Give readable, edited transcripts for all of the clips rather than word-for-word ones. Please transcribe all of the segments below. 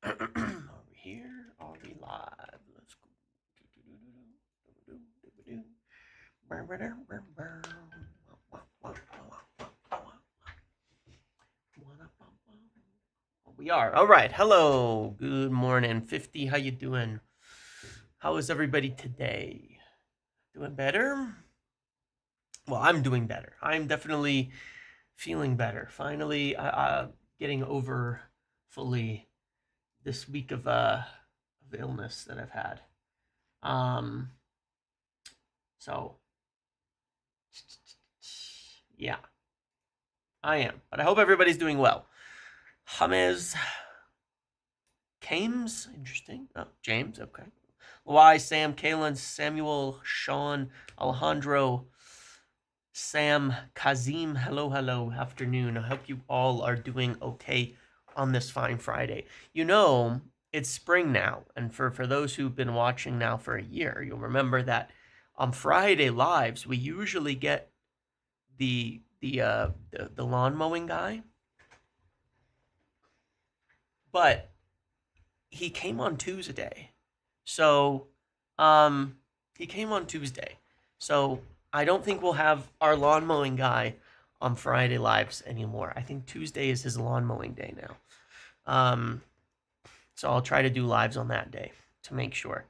Are we here? Are we live? Let's go. We are. All right. Hello. Good morning. 50. How you doing? How is everybody today? Doing better? Well, I'm doing better. I'm definitely feeling better. Finally, getting over fully this week of illness that I've had. Um, so yeah, I am. But I hope everybody's doing well. James Kames, interesting. Oh, James, okay. Why Sam, Kalen, Samuel, Sean, Alejandro, Sam, Kazim, hello, afternoon. I hope you all are doing okay on this fine Friday. You know, it's spring now, and for those who've been watching now for a year, you'll remember that on Friday lives we usually get the lawn mowing guy, but he came on Tuesday. So, um, he came on Tuesday. So I don't think we'll have our lawn mowing guy on Friday lives anymore. I think Tuesday is his lawn mowing day now. Um, so I'll try to do lives on that day to make sure.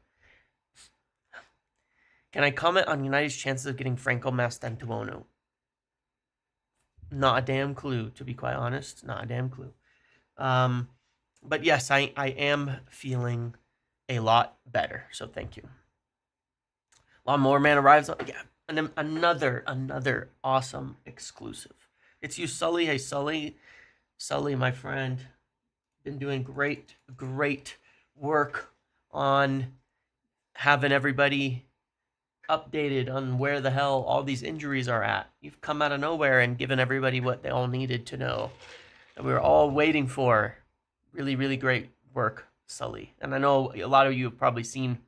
Can I comment on United's chances of getting Franco Mastantuono? Not a damn clue, to be quite honest. Not a damn clue. But yes, I am feeling a lot better. So thank you. Lawnmower Man arrives. Yeah, and another awesome exclusive. It's you, Sully. Hey, Sully, my friend, been doing great work on having everybody updated on where the hell all these injuries are at. You've come out of nowhere and given everybody what they all needed to know that we were all waiting for. Really great work, Sully. And I know a lot of you have probably seen.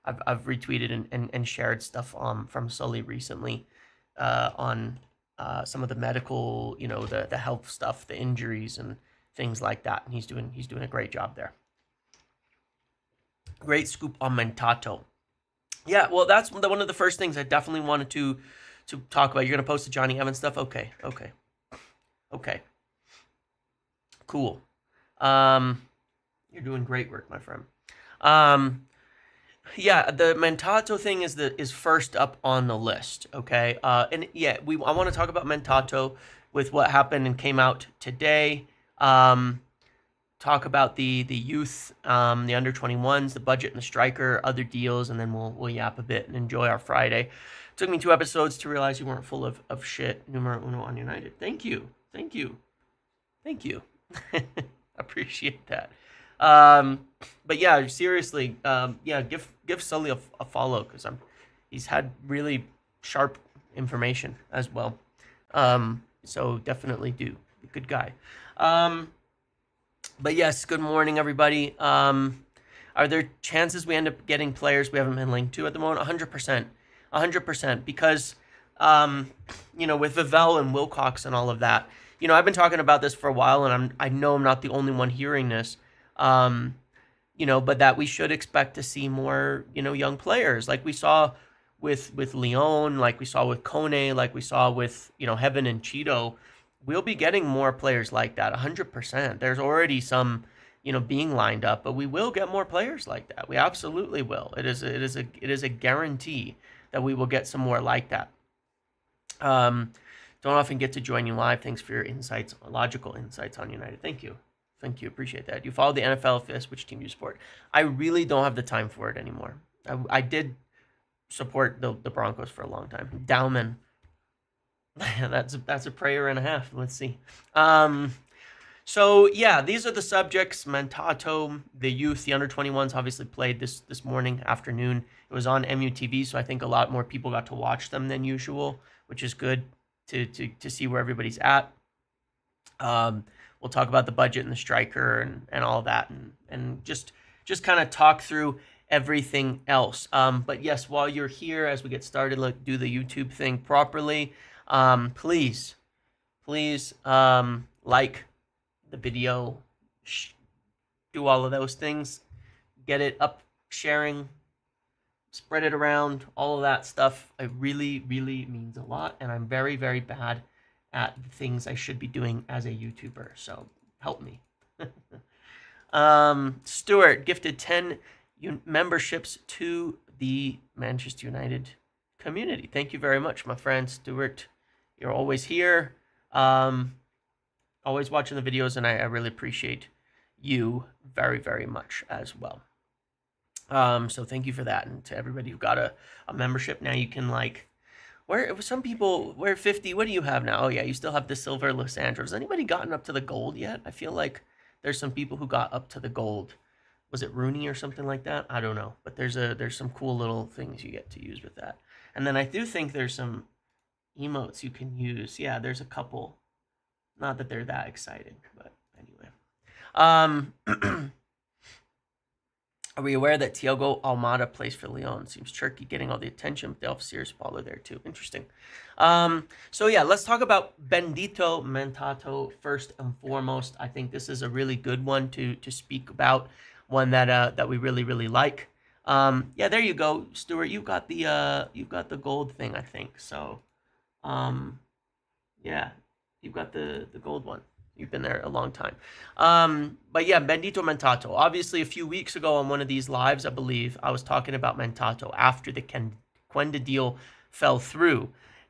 I've retweeted and shared stuff from Sully recently on some of the medical, the health stuff, the injuries and things like that. And he's doing a great job there. Great scoop on Mantato. Yeah, well, that's one of the first things I definitely wanted to talk about. You're gonna post the Johnny Evans stuff? Okay. Cool. You're doing great work, my friend. Yeah, the Mantato thing is first up on the list. Okay, and yeah, I want to talk about Mantato with what happened and came out today. Talk about the youth, the under 21s, the budget and the striker, other deals, and then we'll yap a bit and enjoy our Friday. It took me 2 episodes to realize you weren't full of shit. Numero uno on United. Thank you. Appreciate that. But yeah, seriously, yeah, give Sully a follow because he's had really sharp information as well. So definitely do. Good guy. But yes, good morning, everybody. Are there chances we end up getting players we haven't been linked to at the moment? 100%, because with Vivell and Wilcox and all of that. I've been talking about this for a while, and I know I'm not the only one hearing this. But that we should expect to see more, young players like we saw with Leon, like we saw with Kone, like we saw with, Heaven and Cheeto. We'll be getting more players like that, 100%. There's already some, being lined up, but we will get more players like that. We absolutely will. It is a guarantee that we will get some more like that. Don't often get to join you live. Thanks for your insights, logical insights on United. Thank you. Appreciate that. You follow the NFL, which team do you support? I really don't have the time for it anymore. I did support the Broncos for a long time. Dowman. That's a prayer and a half. Let's see. So yeah, these are the subjects. Mantato, the youth, the under 21s obviously played this morning, afternoon. It was on MUTV, so I think a lot more people got to watch them than usual, which is good to see where everybody's at. We'll talk about the budget and the striker and all that, and just kind of talk through everything else. But yes, while you're here, as we get started, do the YouTube thing properly. Please, like the video, do all of those things, get it up, sharing, spread it around, all of that stuff. It really, really means a lot, and I'm very, very bad at the things I should be doing as a YouTuber, so help me. Stuart gifted 10 memberships to the Manchester United community. Thank you very much, my friend Stuart. You're always here, always watching the videos, and I really appreciate you very, very much as well. So thank you for that, and to everybody who got a membership. Now you can, like, where some people wear 50. What do you have now? Oh yeah, you still have the silver Lissandro. Has anybody gotten up to the gold yet? I feel like there's some people who got up to the gold. Was it Rooney or something like that? I don't know, but there's some cool little things you get to use with that. And then I do think there's some emotes you can use. Yeah, there's a couple. Not that they're that exciting, but anyway. Are we aware that Thiago Almada plays for Lyon? Seems Turkey getting all the attention, but they have serious baller there too. Interesting. So yeah, let's talk about Benito Mantato first and foremost. I think this is a really good one to speak about, one that we really, really like. Yeah, there you go, Stuart. You've got the gold thing, I think. So yeah, you've got the gold one. You've been there a long time. But yeah, Benito Mantato. Obviously, a few weeks ago on one of these lives, I believe, I was talking about Mantato after the Quenda deal fell through.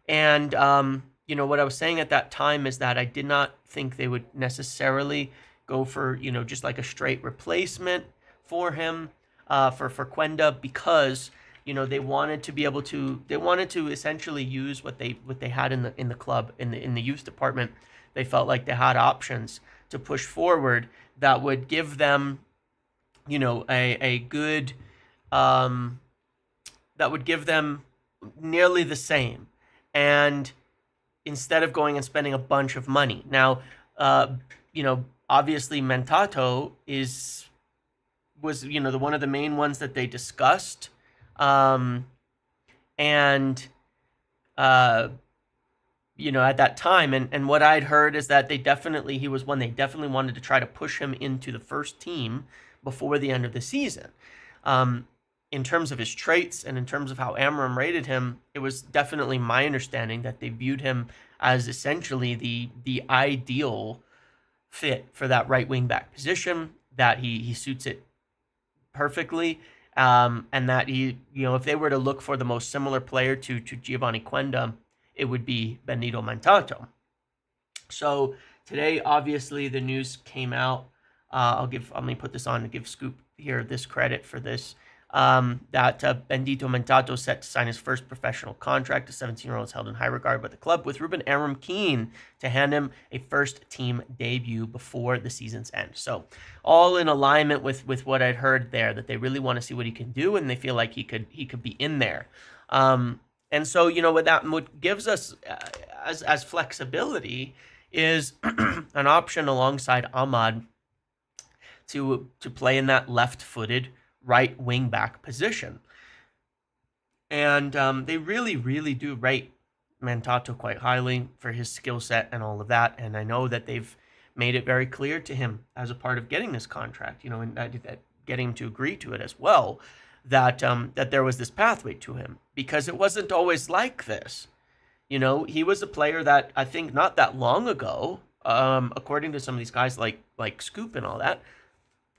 And, what I was saying at that time is that I did not think they would necessarily go for, just like a straight replacement for him, for Quenda, because, they wanted to be able to, essentially use what they had in the club, in the youth department. They felt like they had options to push forward that would give them, a good, that would give them nearly the same. And instead of going and spending a bunch of money. Now, obviously Mantato was the one of the main ones that they discussed. At that time, and what I'd heard is that he was one they definitely wanted to try to push him into the first team before the end of the season. In terms of his traits and in terms of how Amram rated him, it was definitely my understanding that they viewed him as essentially the ideal fit for that right wing back position, that he suits it perfectly, and that if they were to look for the most similar player to Giovanni Quenda, it would be Benito Mantato. So today, obviously, the news came out. I'm going to put this on to give Scoop here this credit for this. That Benito Mantato set to sign his first professional contract. The 17-year-old is held in high regard by the club, with Ruben Amorim keen to hand him a first-team debut before the season's end. So all in alignment with what I'd heard there, that they really want to see what he can do, and they feel like he could be in there. And so, what gives us as flexibility is an option alongside Ahmad to play in that left-footed right wing back position. And they really, really do rate Mantato quite highly for his skill set and all of that. And I know that they've made it very clear to him as a part of getting this contract, and that getting him to agree to it as well, that there was this pathway to him, because it wasn't always like this. He was a player that I think not that long ago, according to some of these guys like Scoop and all that,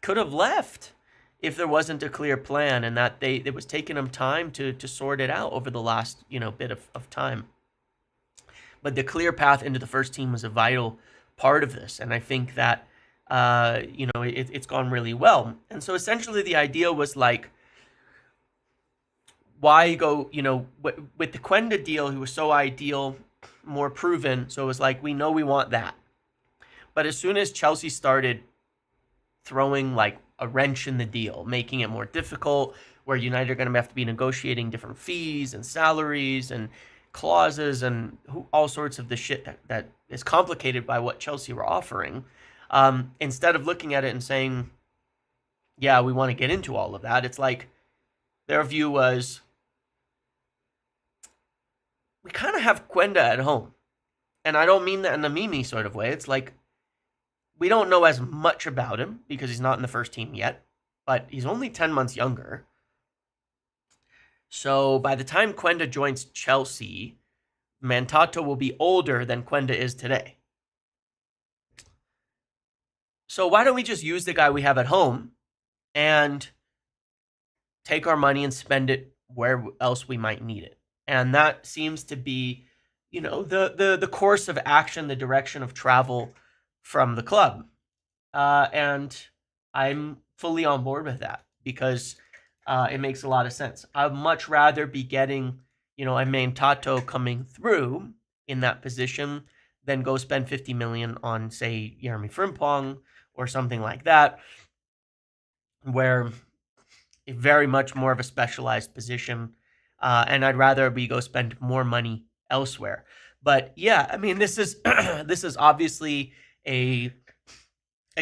could have left if there wasn't a clear plan, and that it was taking them time to sort it out over the last bit of time. But the clear path into the first team was a vital part of this, and I think that it's gone really well. And so essentially the idea was like, why go, with the Quenda deal, he was so ideal, more proven, so it was like, we know we want that. But as soon as Chelsea started throwing like a wrench in the deal, making it more difficult, where United are going to have to be negotiating different fees and salaries and clauses and all sorts of the shit that is complicated by what Chelsea were offering, instead of looking at it and saying, yeah, we want to get into all of that, it's like their view was, we kind of have Quenda at home. And I don't mean that in a Mimi sort of way. It's like, we don't know as much about him because he's not in the first team yet, but he's only 10 months younger. So by the time Quenda joins Chelsea, Mantato will be older than Quenda is today. So why don't we just use the guy we have at home and take our money and spend it where else we might need it? And that seems to be, the course of action, the direction of travel from the club. And I'm fully on board with that because it makes a lot of sense. I'd much rather be getting, a Mantato coming through in that position than go spend 50 million on, say, Jeremy Frimpong or something like that, where it's very much more of a specialized position. And I'd rather we go spend more money elsewhere. But yeah, I mean, this is this is obviously a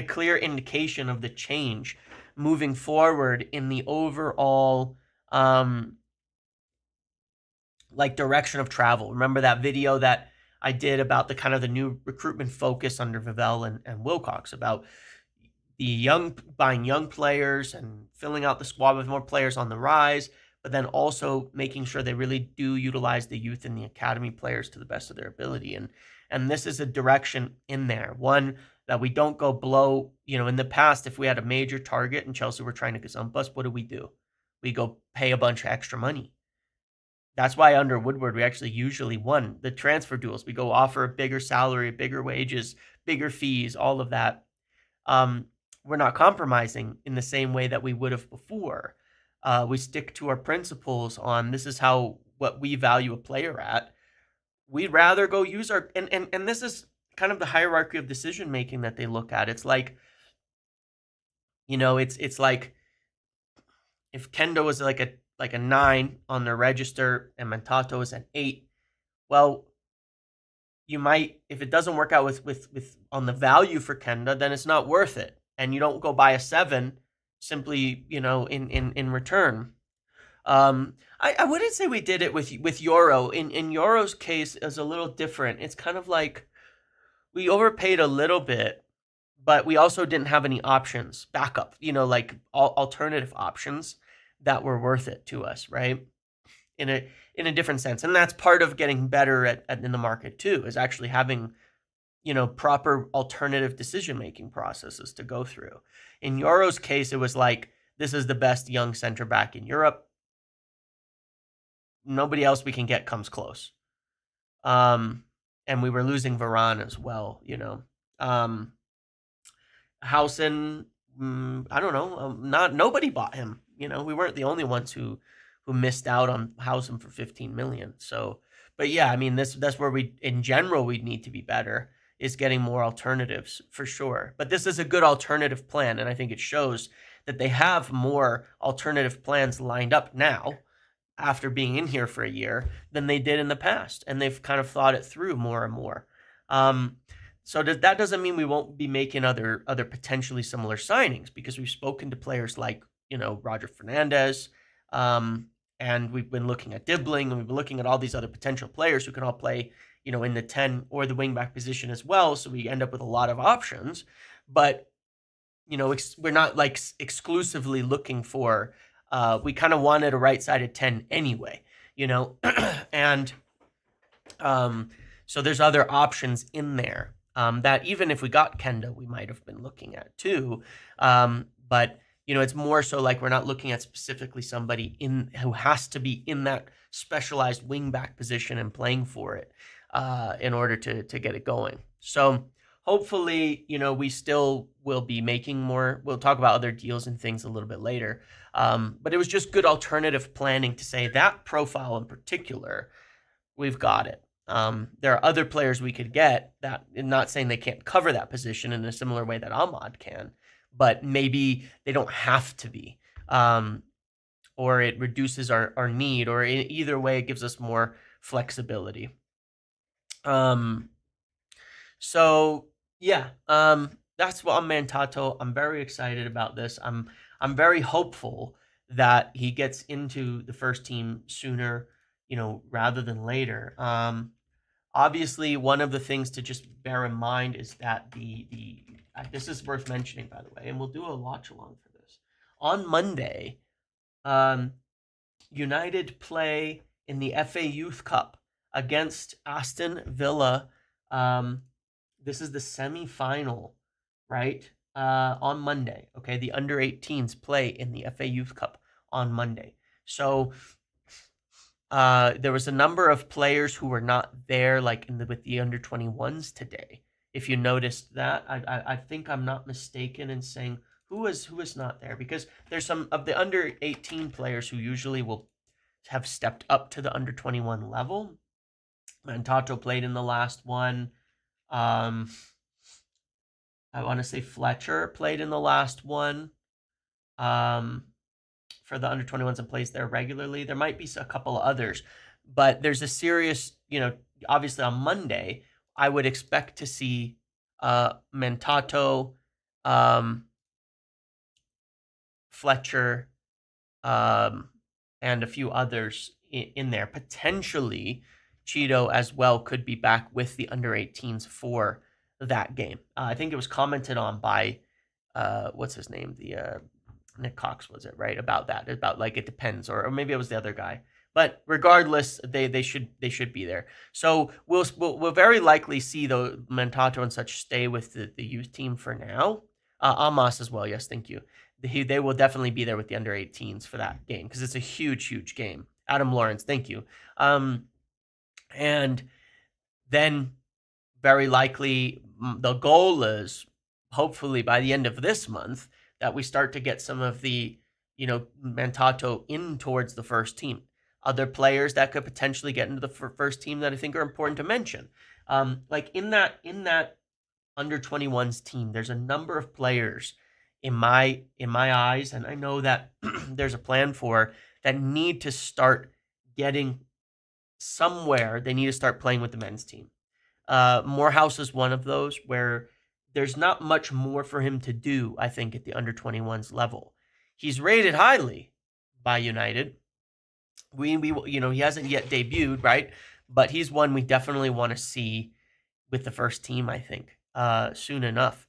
clear indication of the change moving forward in the overall direction of travel. Remember that video that I did about the kind of the new recruitment focus under Vivell and Wilcox about the buying young players and filling out the squad with more players on the rise, but then also making sure they really do utilize the youth and the academy players to the best of their ability. And this is a direction in there. One that we don't go blow, in the past, if we had a major target and Chelsea were trying to gazump us, what do? We go pay a bunch of extra money. That's why under Woodward, we actually usually won the transfer duels. We go offer a bigger salary, bigger wages, bigger fees, all of that. We're not compromising in the same way that we would have before. We stick to our principles on this is what we value a player at. We'd rather go use our and this is kind of the hierarchy of decision making that they look at. It's like, it's like if Kendo was like a 9 on their register and Mantato is an 8. Well, you might, if it doesn't work out with on the value for Kenda, then it's not worth it, and you don't go buy a 7 simply, in return. I wouldn't say we did it with Euro. In Euro's case, is a little different. It's kind of like we overpaid a little bit, but we also didn't have any options, backup, like alternative options that were worth it to us, right? In a different sense. And that's part of getting better in the market too, is actually having, proper alternative decision-making processes to go through. In Euro's case, it was like, this is the best young center back in Europe. Nobody else we can get comes close. And we were losing Varane as well, Housen, I don't know. Nobody bought him. We weren't the only ones who missed out on Housen for 15 million. So, but yeah, I mean, that's where in general, we'd need to be better, is getting more alternatives for sure. But this is a good alternative plan, and I think it shows that they have more alternative plans lined up now after being in here for a year than they did in the past, and they've kind of thought it through more and more. So that doesn't mean we won't be making other potentially similar signings, because we've spoken to players like, Roger Fernandez, and we've been looking at Dibbling, and we've been looking at all these other potential players who can all play, in the 10 or the wingback position as well. So we end up with a lot of options, but we're not like exclusively looking for. We kind of wanted a right-sided 10 anyway, and so there's other options in there that even if we got Kenda, we might have been looking at too. But it's more so like we're not looking at specifically somebody who has to be in that specialized wingback position and playing for it in order to get it going. So hopefully, we still will be making more. We'll talk about other deals and things a little bit later. But it was just good alternative planning to say that profile in particular, we've got it. There are other players we could get that, not saying they can't cover that position in a similar way that Ahmad can, but maybe they don't have to be. Or it reduces our need, or either way, it gives us more flexibility. So yeah, that's what I'm Mantato. I'm very excited about this. I'm very hopeful that he gets into the first team sooner, rather than later. Obviously, one of the things to just bear in mind is that the this is worth mentioning, by the way, and we'll do a watch along for this. On Monday, um, United play in the FA Youth Cup against Aston Villa. This is the semi-final, right? On Monday. Okay, the under-18s play in the FA Youth Cup on Monday. So there was a number of players who were not there, like with the under-21s today. If you noticed that, I think I'm not mistaken in saying who is not there, because there's some of the under-18 players who usually will have stepped up to the under-21 level. Mantato played in the last one. I want to say Fletcher played in the last one for the under-21s and plays there regularly. There might be a couple of others, but there's a serious, obviously on Monday, I would expect to see Mantato, Fletcher, and a few others in there. Potentially, Cheeto as well could be back with the under-18s for that game. I think it was commented on by, what's his name? The Nick Cox, was it, right? About that, about like it depends, or maybe it was the other guy. But regardless, they should be there. So we'll very likely see the Mantato and such stay with the youth team for now. Amos as well. Yes, thank you. They will definitely be there with the under-18s for that game, because it's a huge game. Adam Lawrence, thank you. And then very likely the goal is hopefully by the end of this month that we start to get some of the, Mantato in towards the first team. Other players that could potentially get into the first team that I think are important to mention. Like in that under-21s team, there's a number of players in my eyes, and I know that there's a plan for, that need to start getting somewhere. They need to start playing with the men's team. Morehouse is one of those where there's not much more for him to do, I think, at the under-21s level. He's rated highly by United. We he hasn't yet debuted, right? But he's one we definitely want to see with the first team, I think, soon enough.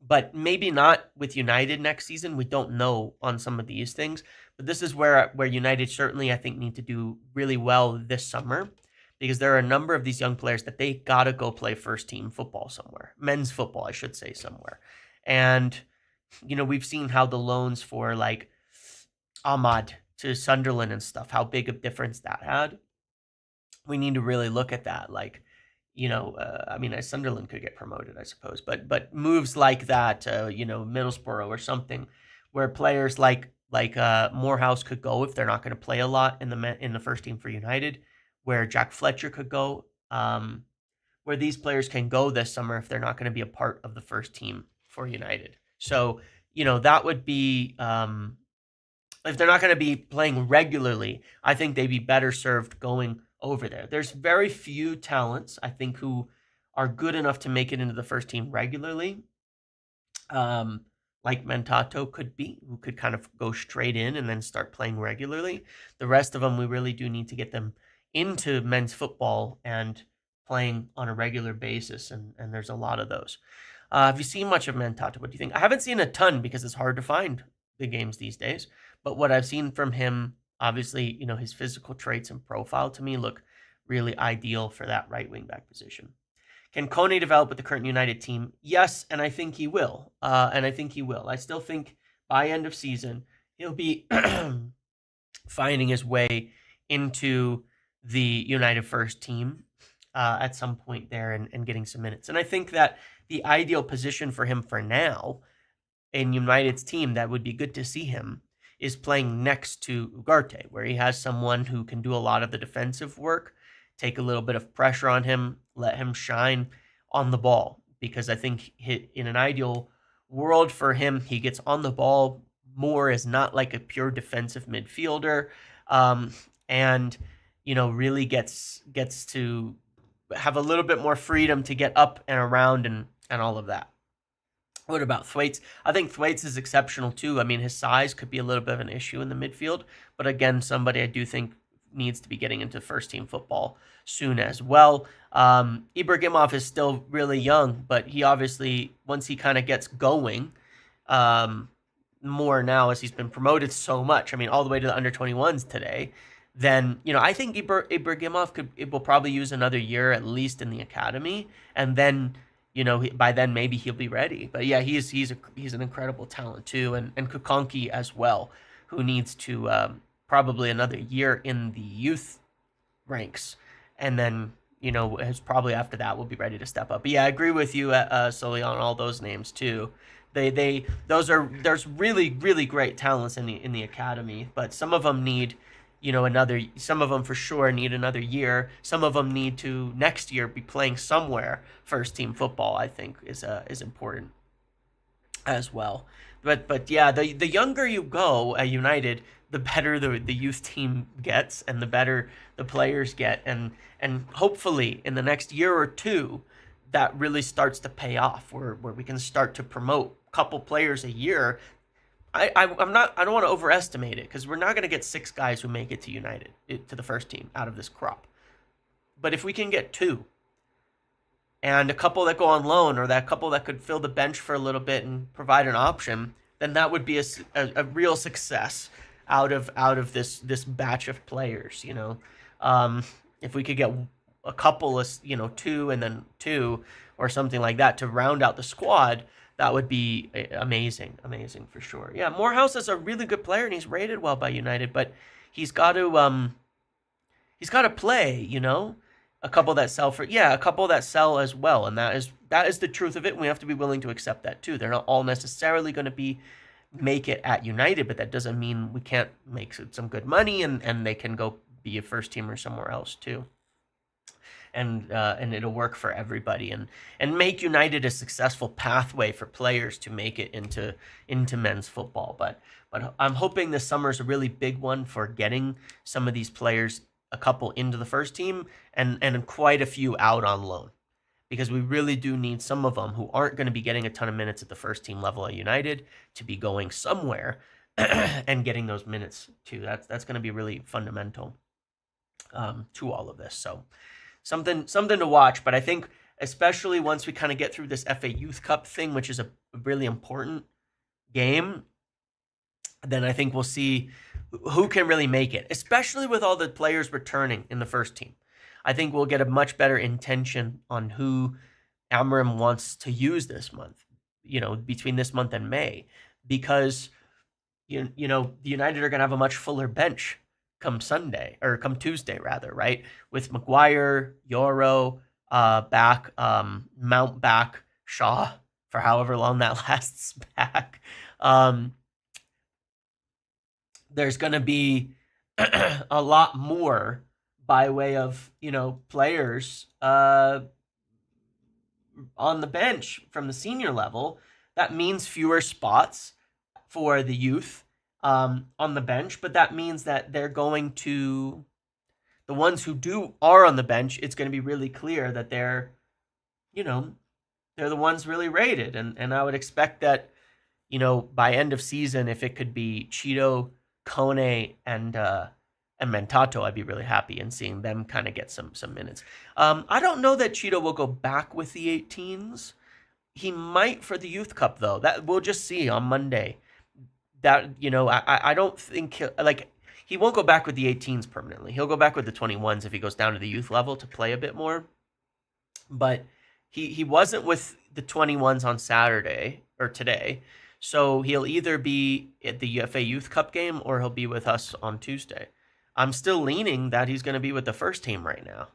But maybe not with United next season. We don't know on some of these things. But this is where United certainly, I think, need to do really well this summer, because there are a number of these young players that they got to go play first team football somewhere. Men's football, I should say, somewhere. And, we've seen how the loans for like Ahmad to Sunderland and stuff, how big of a difference that had. We need to really look at that. Like, Sunderland could get promoted, I suppose, but moves like that, Middlesbrough or something, where players like Morehouse could go if they're not going to play a lot in the first team for United, where Jack Fletcher could go, where these players can go this summer if they're not going to be a part of the first team for United. So, that would be, if they're not going to be playing regularly, I think they'd be better served going over there. There's very few talents, I think, who are good enough to make it into the first team regularly. Like Mantato could be, who could kind of go straight in and then start playing regularly. The rest of them, we really do need to get them into men's football and playing on a regular basis, and there's a lot of those. Have you seen much of Mantato? What do you think? I haven't seen a ton because it's hard to find the games these days, but what I've seen from him, obviously, his physical traits and profile to me look really ideal for that right wing back position. Can Kone develop with the current United team? Yes, and I think he will. I still think by end of season, he'll be finding his way into the United first team at some point there and getting some minutes. And I think that the ideal position for him for now in United's team that would be good to see him is playing next to Ugarte, where he has someone who can do a lot of the defensive work, take a little bit of pressure on him, let him shine on the ball. Because I think in an ideal world for him, he gets on the ball more as not like a pure defensive midfielder, and really gets to have a little bit more freedom to get up and around and all of that. What about Thwaites? I think Thwaites is exceptional too. I mean, his size could be a little bit of an issue in the midfield, but again, somebody I do think needs to be getting into first team football soon as well. Ibrahimov is still really young, but he obviously, once he kind of gets going, more now as he's been promoted so much, I mean, all the way to the under 21s today, then, I think Ibrahimov will probably use another year at least in the academy, and then, by then maybe he'll be ready. But yeah, he's an incredible talent too, and Kukonki as well, who needs to probably another year in the youth ranks, and then is probably after that will be ready to step up. But yeah, I agree with you, Sully, on all those names too. There's really really great talents in the academy, but some of them need some of them for sure need another year. Some of them need to next year be playing somewhere first team football. I think is important as well. But yeah, the younger you go at United, the better the youth team gets, and the better the players get, and hopefully in the next year or two, that really starts to pay off, where we can start to promote a couple players a year. I don't want to overestimate it, because we're not going to get 6 guys who make it to United, to the first team out of this crop. But if we can get 2, and a couple that go on loan, or that couple that could fill the bench for a little bit and provide an option, then that would be a real success out of this batch of players. If we could get a couple of 2 and then 2 or something like that to round out the squad, that would be amazing for sure. Yeah, Morehouse is a really good player, and he's rated well by United, but he's got to play. A couple that sell as well, and that is the truth of it. And we have to be willing to accept that too. They're not all necessarily going to make it at United, but that doesn't mean we can't make some good money, and they can go be a first teamer somewhere else too. And it'll work for everybody, and make United a successful pathway for players to make it into men's football. But I'm hoping this summer is a really big one for getting some of these players, a couple into the first team, and quite a few out on loan, because we really do need some of them who aren't going to be getting a ton of minutes at the first team level at United to be going somewhere and getting those minutes too. That's going to be really fundamental to all of this. So something to watch. But I think especially once we kind of get through this FA Youth Cup thing, which is a really important game, then I think we'll see who can really make it, especially with all the players returning in the first team. I think we'll get a much better intention on who Amram wants to use this month, between this month and May, because the United are going to have a much fuller bench come Tuesday rather, right? With Maguire, Yoro back, Mount back, Shaw for however long that lasts back. There's going to be a lot more by way of players on the bench from the senior level. That means fewer spots for the youth on the bench, but that means that they're going to, the ones who are on the bench, it's going to be really clear that they're the ones really rated, and I would expect that by end of season, if it could be Cheeto, Kone, and Mantato, I'd be really happy in seeing them kind of get some minutes. I don't know that Cheeto will go back with the 18s. He might for the Youth Cup though. That we'll just see on Monday. That I don't think he won't go back with the 18s permanently. He'll go back with the 21s if he goes down to the youth level to play a bit more. But he wasn't with the 21s on Saturday or today, so he'll either be at the FA Youth Cup game or he'll be with us on Tuesday. I'm still leaning that he's going to be with the first team right now.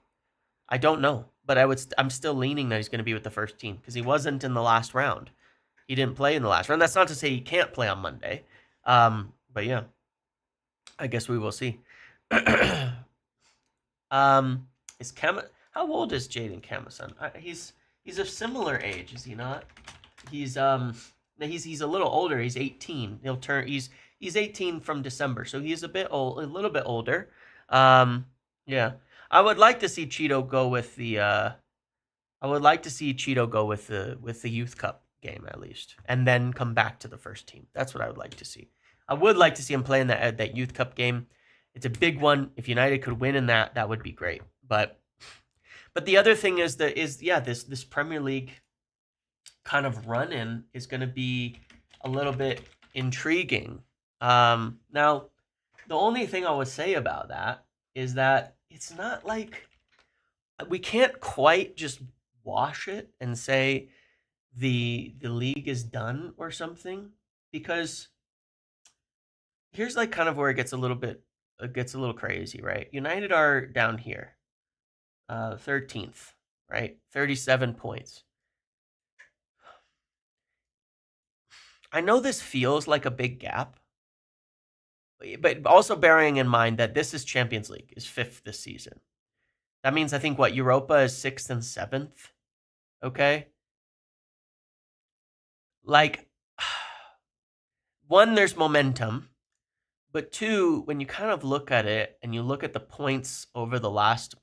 I don't know, but I'm still leaning that he's going to be with the first team, because he wasn't in the last round. He didn't play in the last round. That's not to say he can't play on Monday. But yeah, I guess we will see. How old is Jaden Camason? He's of similar age, is he not? He's a little older. He's 18. He's 18 from December, so he's a little bit older. Yeah, I would like to see Cheeto go with the Youth Cup game at least, and then come back to the first team. That's what I would like to see. I would like to see him play in that Youth Cup game. It's a big one. If United could win in that, that would be great. But the other thing is this Premier League kind of run in is going to be a little bit intriguing. Now, the only thing I would say about that is that it's not like we can't quite just wash it and say the league is done or something, because here's like kind of where it gets a little crazy, right? United are down here, 13th, right? 37 points. I know this feels like a big gap, but also bearing in mind that this is Champions League is 5th this season. That means I think Europa is 6th and 7th. Okay? Like, one, there's momentum, but two, when you kind of look at it and you look at the points over the last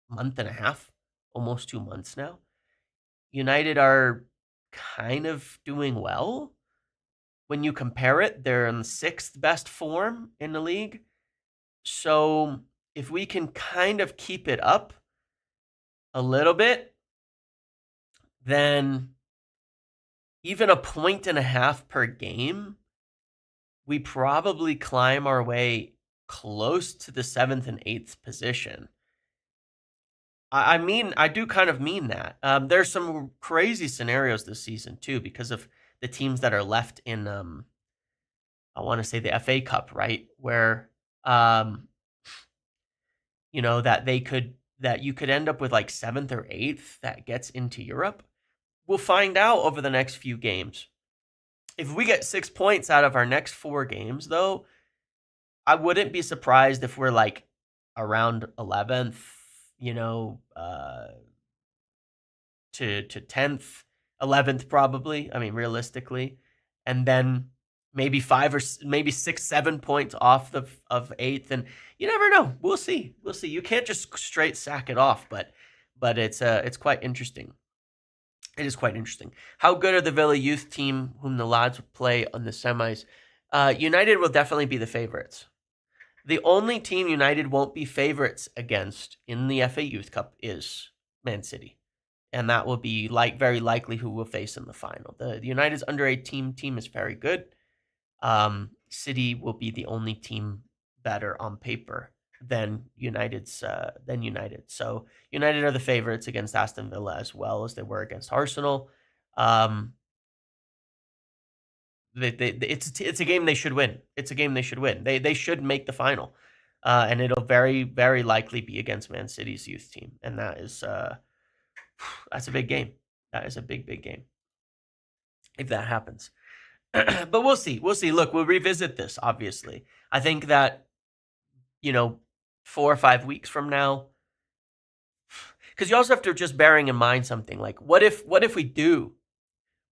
month and a half, almost 2 months now, United are kind of doing well. When you compare it, they're in the 6th best form in the league. So if we can kind of keep it up a little bit, then even a point and a half per game, we probably climb our way close to the 7th and 8th position. I mean, I do kind of mean that. There's some crazy scenarios this season too, because of the teams that are left in, I want to say the FA Cup, right? Where, that you could end up with like 7th or 8th that gets into Europe. We'll find out over the next few games. If we get 6 points out of our next 4 games, though, I wouldn't be surprised if we're like around 11th, to 10th, 11th probably. I mean, realistically, and then maybe 5 or maybe 6, 7 points off of 8th, and you never know. We'll see. You can't just straight sack it off, but it's quite interesting. It is quite interesting. How good are the Villa youth team, whom the lads will play on the semis? United will definitely be the favorites. The only team United won't be favorites against in the FA Youth Cup is Man City. And that will be very likely who we'll face in the final. The United's under-18 team is very good. City will be the only team better on paper than United. So United are the favorites against Aston Villa as well as they were against Arsenal. It's a game they should win. They should make the final, and it'll very, very likely be against Man City's youth team, and that's a big game. That is a big, big game if that happens. But we'll see. Look, we'll revisit this. Obviously, I think that 4 or 5 weeks from now, because you also have to just bearing in mind something like what if we do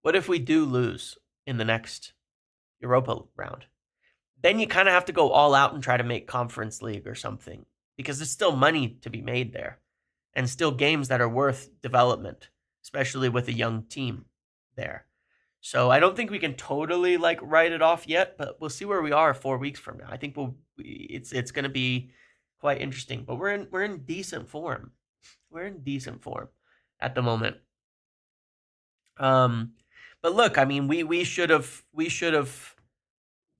lose in the next Europa round? Then you kind of have to go all out and try to make Conference League or something, because there's still money to be made there and still games that are worth development, especially with a young team there. So I don't think we can totally write it off yet, but we'll see where we are 4 weeks from now. I think it's going to be quite interesting, but we're in decent form. We're in decent form at the moment. But look, I mean, we should have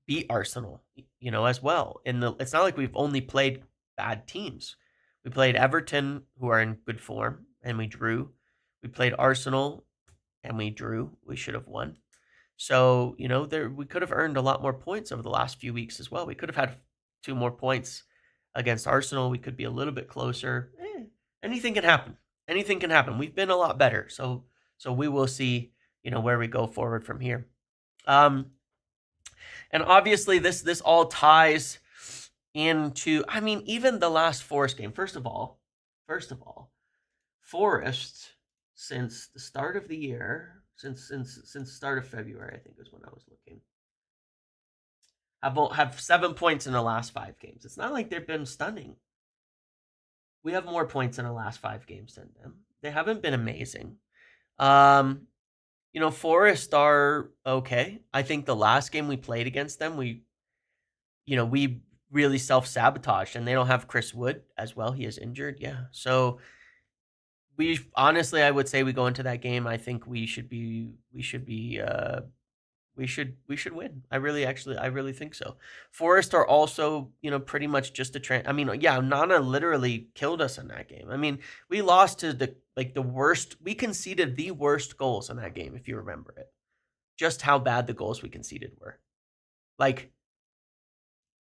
beat Arsenal, as well. It's not like we've only played bad teams. We played Everton, who are in good form, and we drew. We played Arsenal, and we drew. We should have won. So, we could have earned a lot more points over the last few weeks as well. We could have had 2 more points against Arsenal. We could be a little bit closer. Anything can happen. Anything can happen. We've been a lot better. So we will see, where we go forward from here. And obviously this all ties into, I mean, even the last Forest game. First of all, Forest, since the start of the year, since the start of February, I think is when I was looking, have 7 points in the last 5 games. It's not like they've been stunning. We have more points in the last 5 games than them. They haven't been amazing. Forest are okay. I think the last game we played against them, we really self-sabotaged, and they don't have Chris Wood as well. He is injured. Yeah. So we honestly, I would say we go into that game. I think we should win. I really think so. Forest are also, pretty much just I mean, yeah, Nana literally killed us in that game. I mean, we lost to the worst. We conceded the worst goals in that game, if you remember it. Just how bad the goals we conceded were. Like,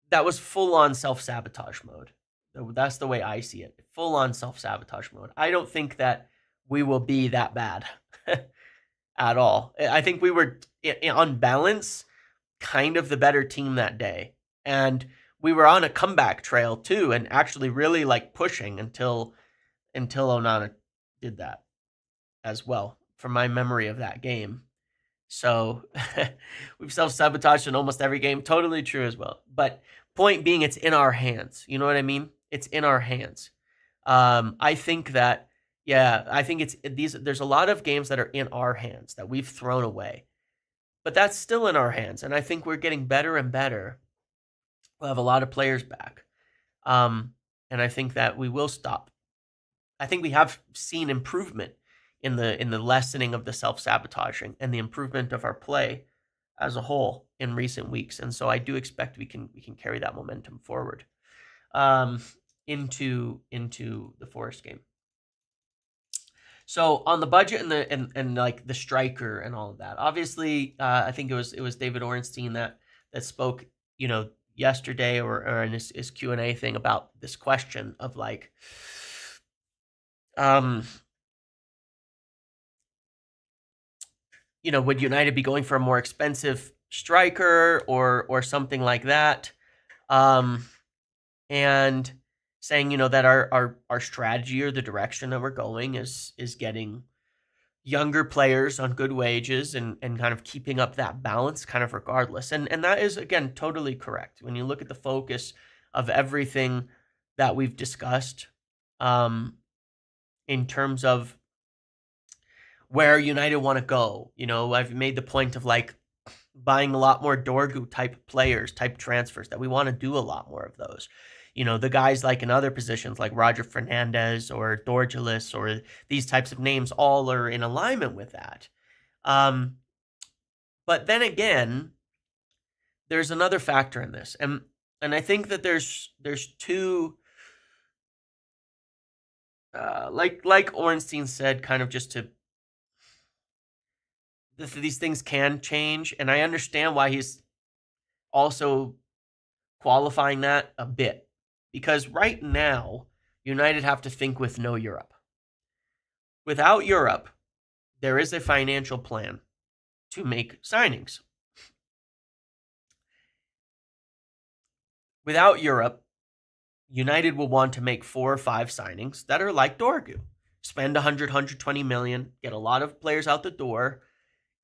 that was full on self-sabotage mode. That's the way I see it. Full on self-sabotage mode. I don't think that we will be that bad at all. I think we were, on balance, kind of the better team that day. And we were on a comeback trail too, and actually really pushing until Onana did that as well, from my memory of that game. So we've self-sabotaged in almost every game. Totally true as well. But point being, it's in our hands. You know what I mean? It's in our hands. I think that, I think there's a lot of games that are in our hands that we've thrown away. But that's still in our hands. And I think we're getting better and better. We'll have a lot of players back. And I think that we will stop. I think we have seen improvement in the lessening of the self-sabotaging and the improvement of our play as a whole in recent weeks. And so I do expect we can carry that momentum forward into the Forest game. So on the budget and the striker and all of that, obviously, I think it was David Orenstein that spoke, yesterday or in his Q&A thing about this question of would United be going for a more expensive striker or something like that? And saying, that our strategy or the direction that we're going is getting younger players on good wages and kind of keeping up that balance kind of regardless. And that is, again, totally correct. When you look at the focus of everything that we've discussed in terms of where United want to go, I've made the point of buying a lot more Dorgu type players, type transfers, that we want to do a lot more of those. The guys in other positions like Roger Fernandez or Dorgelis or these types of names all are in alignment with that. But then again, there's another factor in this. And I think that there's two, like Ornstein said, kind of just to, these things can change. And I understand why he's also qualifying that a bit. Because right now, United have to think with no Europe. Without Europe, there is a financial plan to make signings. Without Europe, United will want to make 4 or 5 signings that are like Dorgu. Spend 100, 120 million, get a lot of players out the door,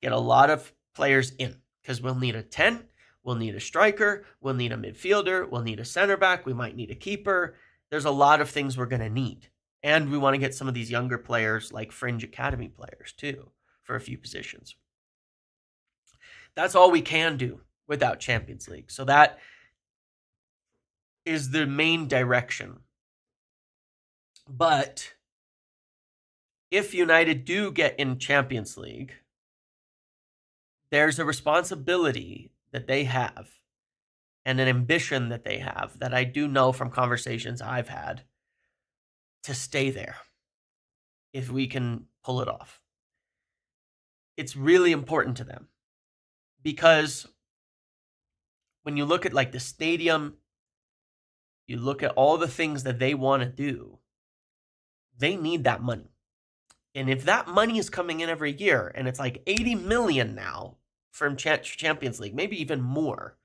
get a lot of players in. Because we'll need a 10, we'll need a striker, we'll need a midfielder, we'll need a center back, we might need a keeper. There's a lot of things we're going to need. And we want to get some of these younger players, like fringe academy players, too, for a few positions. That's all we can do without Champions League. So that is the main direction. But if United do get in Champions League, there's a responsibility that they have and an ambition that they have that I do know from conversations I've had to stay there if we can pull it off. It's really important to them because when you look at the stadium, you look at all the things that they want to do, they need that money. And if that money is coming in every year and it's 80 million now from Champions League, maybe even more,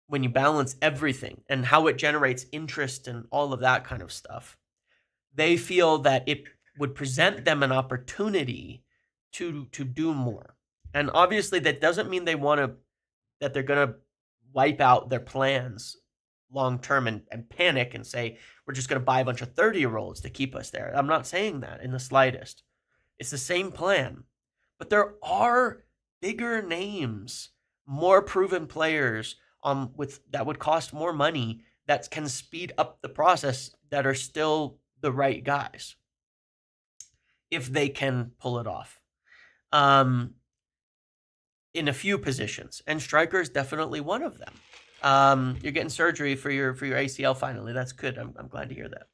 when you balance everything and how it generates interest and all of that kind of stuff, they feel that it would present them an opportunity to do more. And obviously that doesn't mean that they're going to wipe out their plans long term and panic and say, we're just going to buy a bunch of 30-year-olds to keep us there. I'm not saying that in the slightest. It's the same plan. But there are bigger names, more proven players with that would cost more money, that can speed up the process, that are still the right guys if they can pull it off. In a few positions, and striker is definitely one of them. You're getting surgery for your ACL finally. That's good. I'm glad to hear that.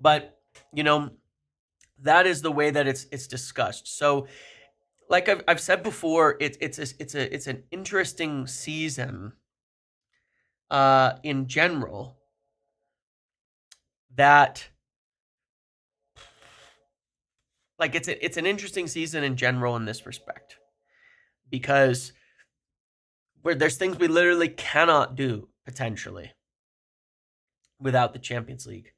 But that is the way that it's discussed. So, like I've said before, it's an interesting season in general, that like it's an interesting season in general in this respect, because where there's things we literally cannot do potentially without the Champions League,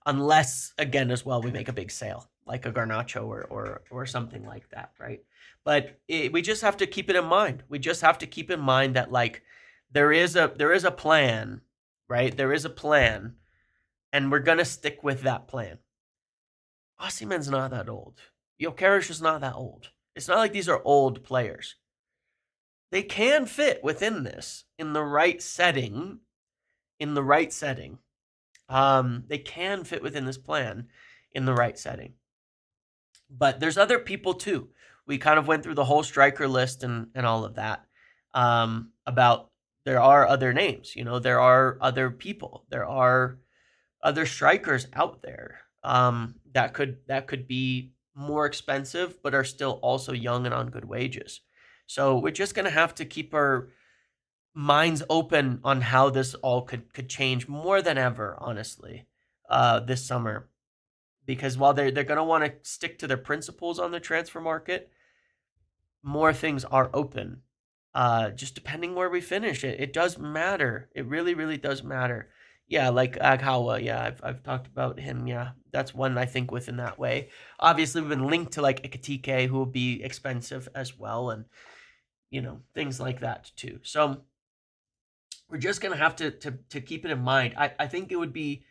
unless, again, as well, we make a big sale like a Garnacho or something like that, right? But we just have to keep it in mind. We just have to keep in mind that, like, there is a plan, right? There is a plan, and we're gonna stick with that plan. Osimhen's not that old. Gyökeres is not that old. It's not like these are old players. They can fit within this in the right setting. They can fit within this plan in the right setting. But there's other people too. We kind of went through the whole striker list and all of that. About there are other names, there are other people, there are other strikers out there that could be more expensive, but are still also young and on good wages. So we're just gonna have to keep our minds open on how this all could change more than ever, honestly, this summer. Because while they're going to want to stick to their principles on the transfer market, more things are open. Just depending where we finish, it does matter. It really, really does matter. Yeah, like Aghawa. Yeah, I've talked about him. Yeah, that's one I think within that way. Obviously, we've been linked to like Ekitike, who will be expensive as well, and things like that too. So we're just gonna have to keep it in mind. I think it would be,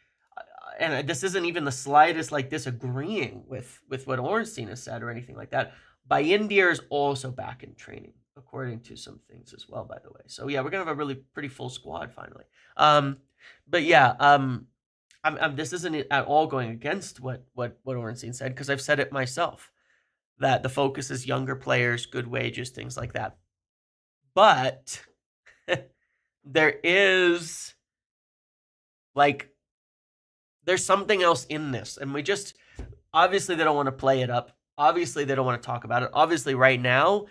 and this isn't even the slightest like disagreeing with what Ornstein has said or anything like that. Bayindir is also back in training, according to some things as well, by the way. So yeah, we're gonna have a really pretty full squad finally. But yeah, this isn't at all going against what Ornstein said, because I've said it myself, that the focus is younger players, good wages, things like that. But there is there's something else in this, and we just, obviously they don't want to play it up. Obviously they don't want to talk about it. Obviously right now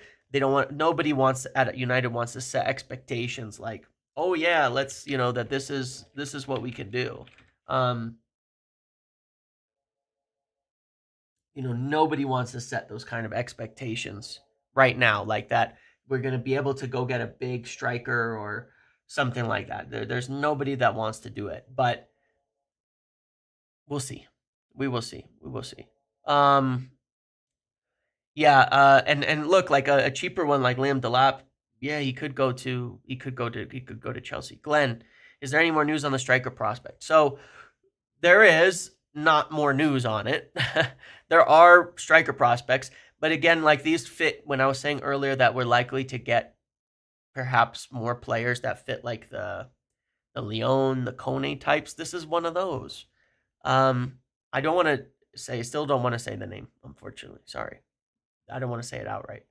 nobody wants at United wants to set expectations like, oh yeah, let's, that this is what we can do. Nobody wants to set those kind of expectations right now, like that we're going to be able to go get a big striker or something like that. There's nobody that wants to do it, but we'll see. We will see. Yeah, and look, like a cheaper one like Liam Delap, yeah, he could go to Chelsea. Glenn, is there any more news on the striker prospect? So there is not more news on it. There are striker prospects, but again, like these fit when I was saying earlier that we're likely to get perhaps more players that fit like the Leon, the Kone types. This is one of those. I don't want to still don't want to say the name, unfortunately. Sorry. I don't want to say it outright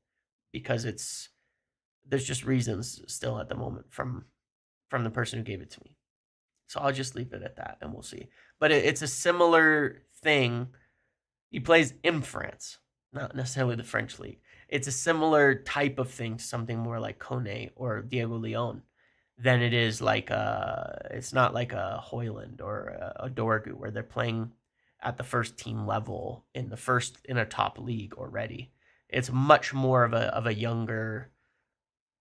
because there's just reasons still at the moment from the person who gave it to me. So I'll just leave it at that and we'll see. But it's a similar thing. He plays in France, not necessarily the French league. It's a similar type of thing, something more like Kone or Diego Leon, than it is like it's not like a Hoyland or a Dorgu where they're playing at the first team level in a top league already. It's much more of a younger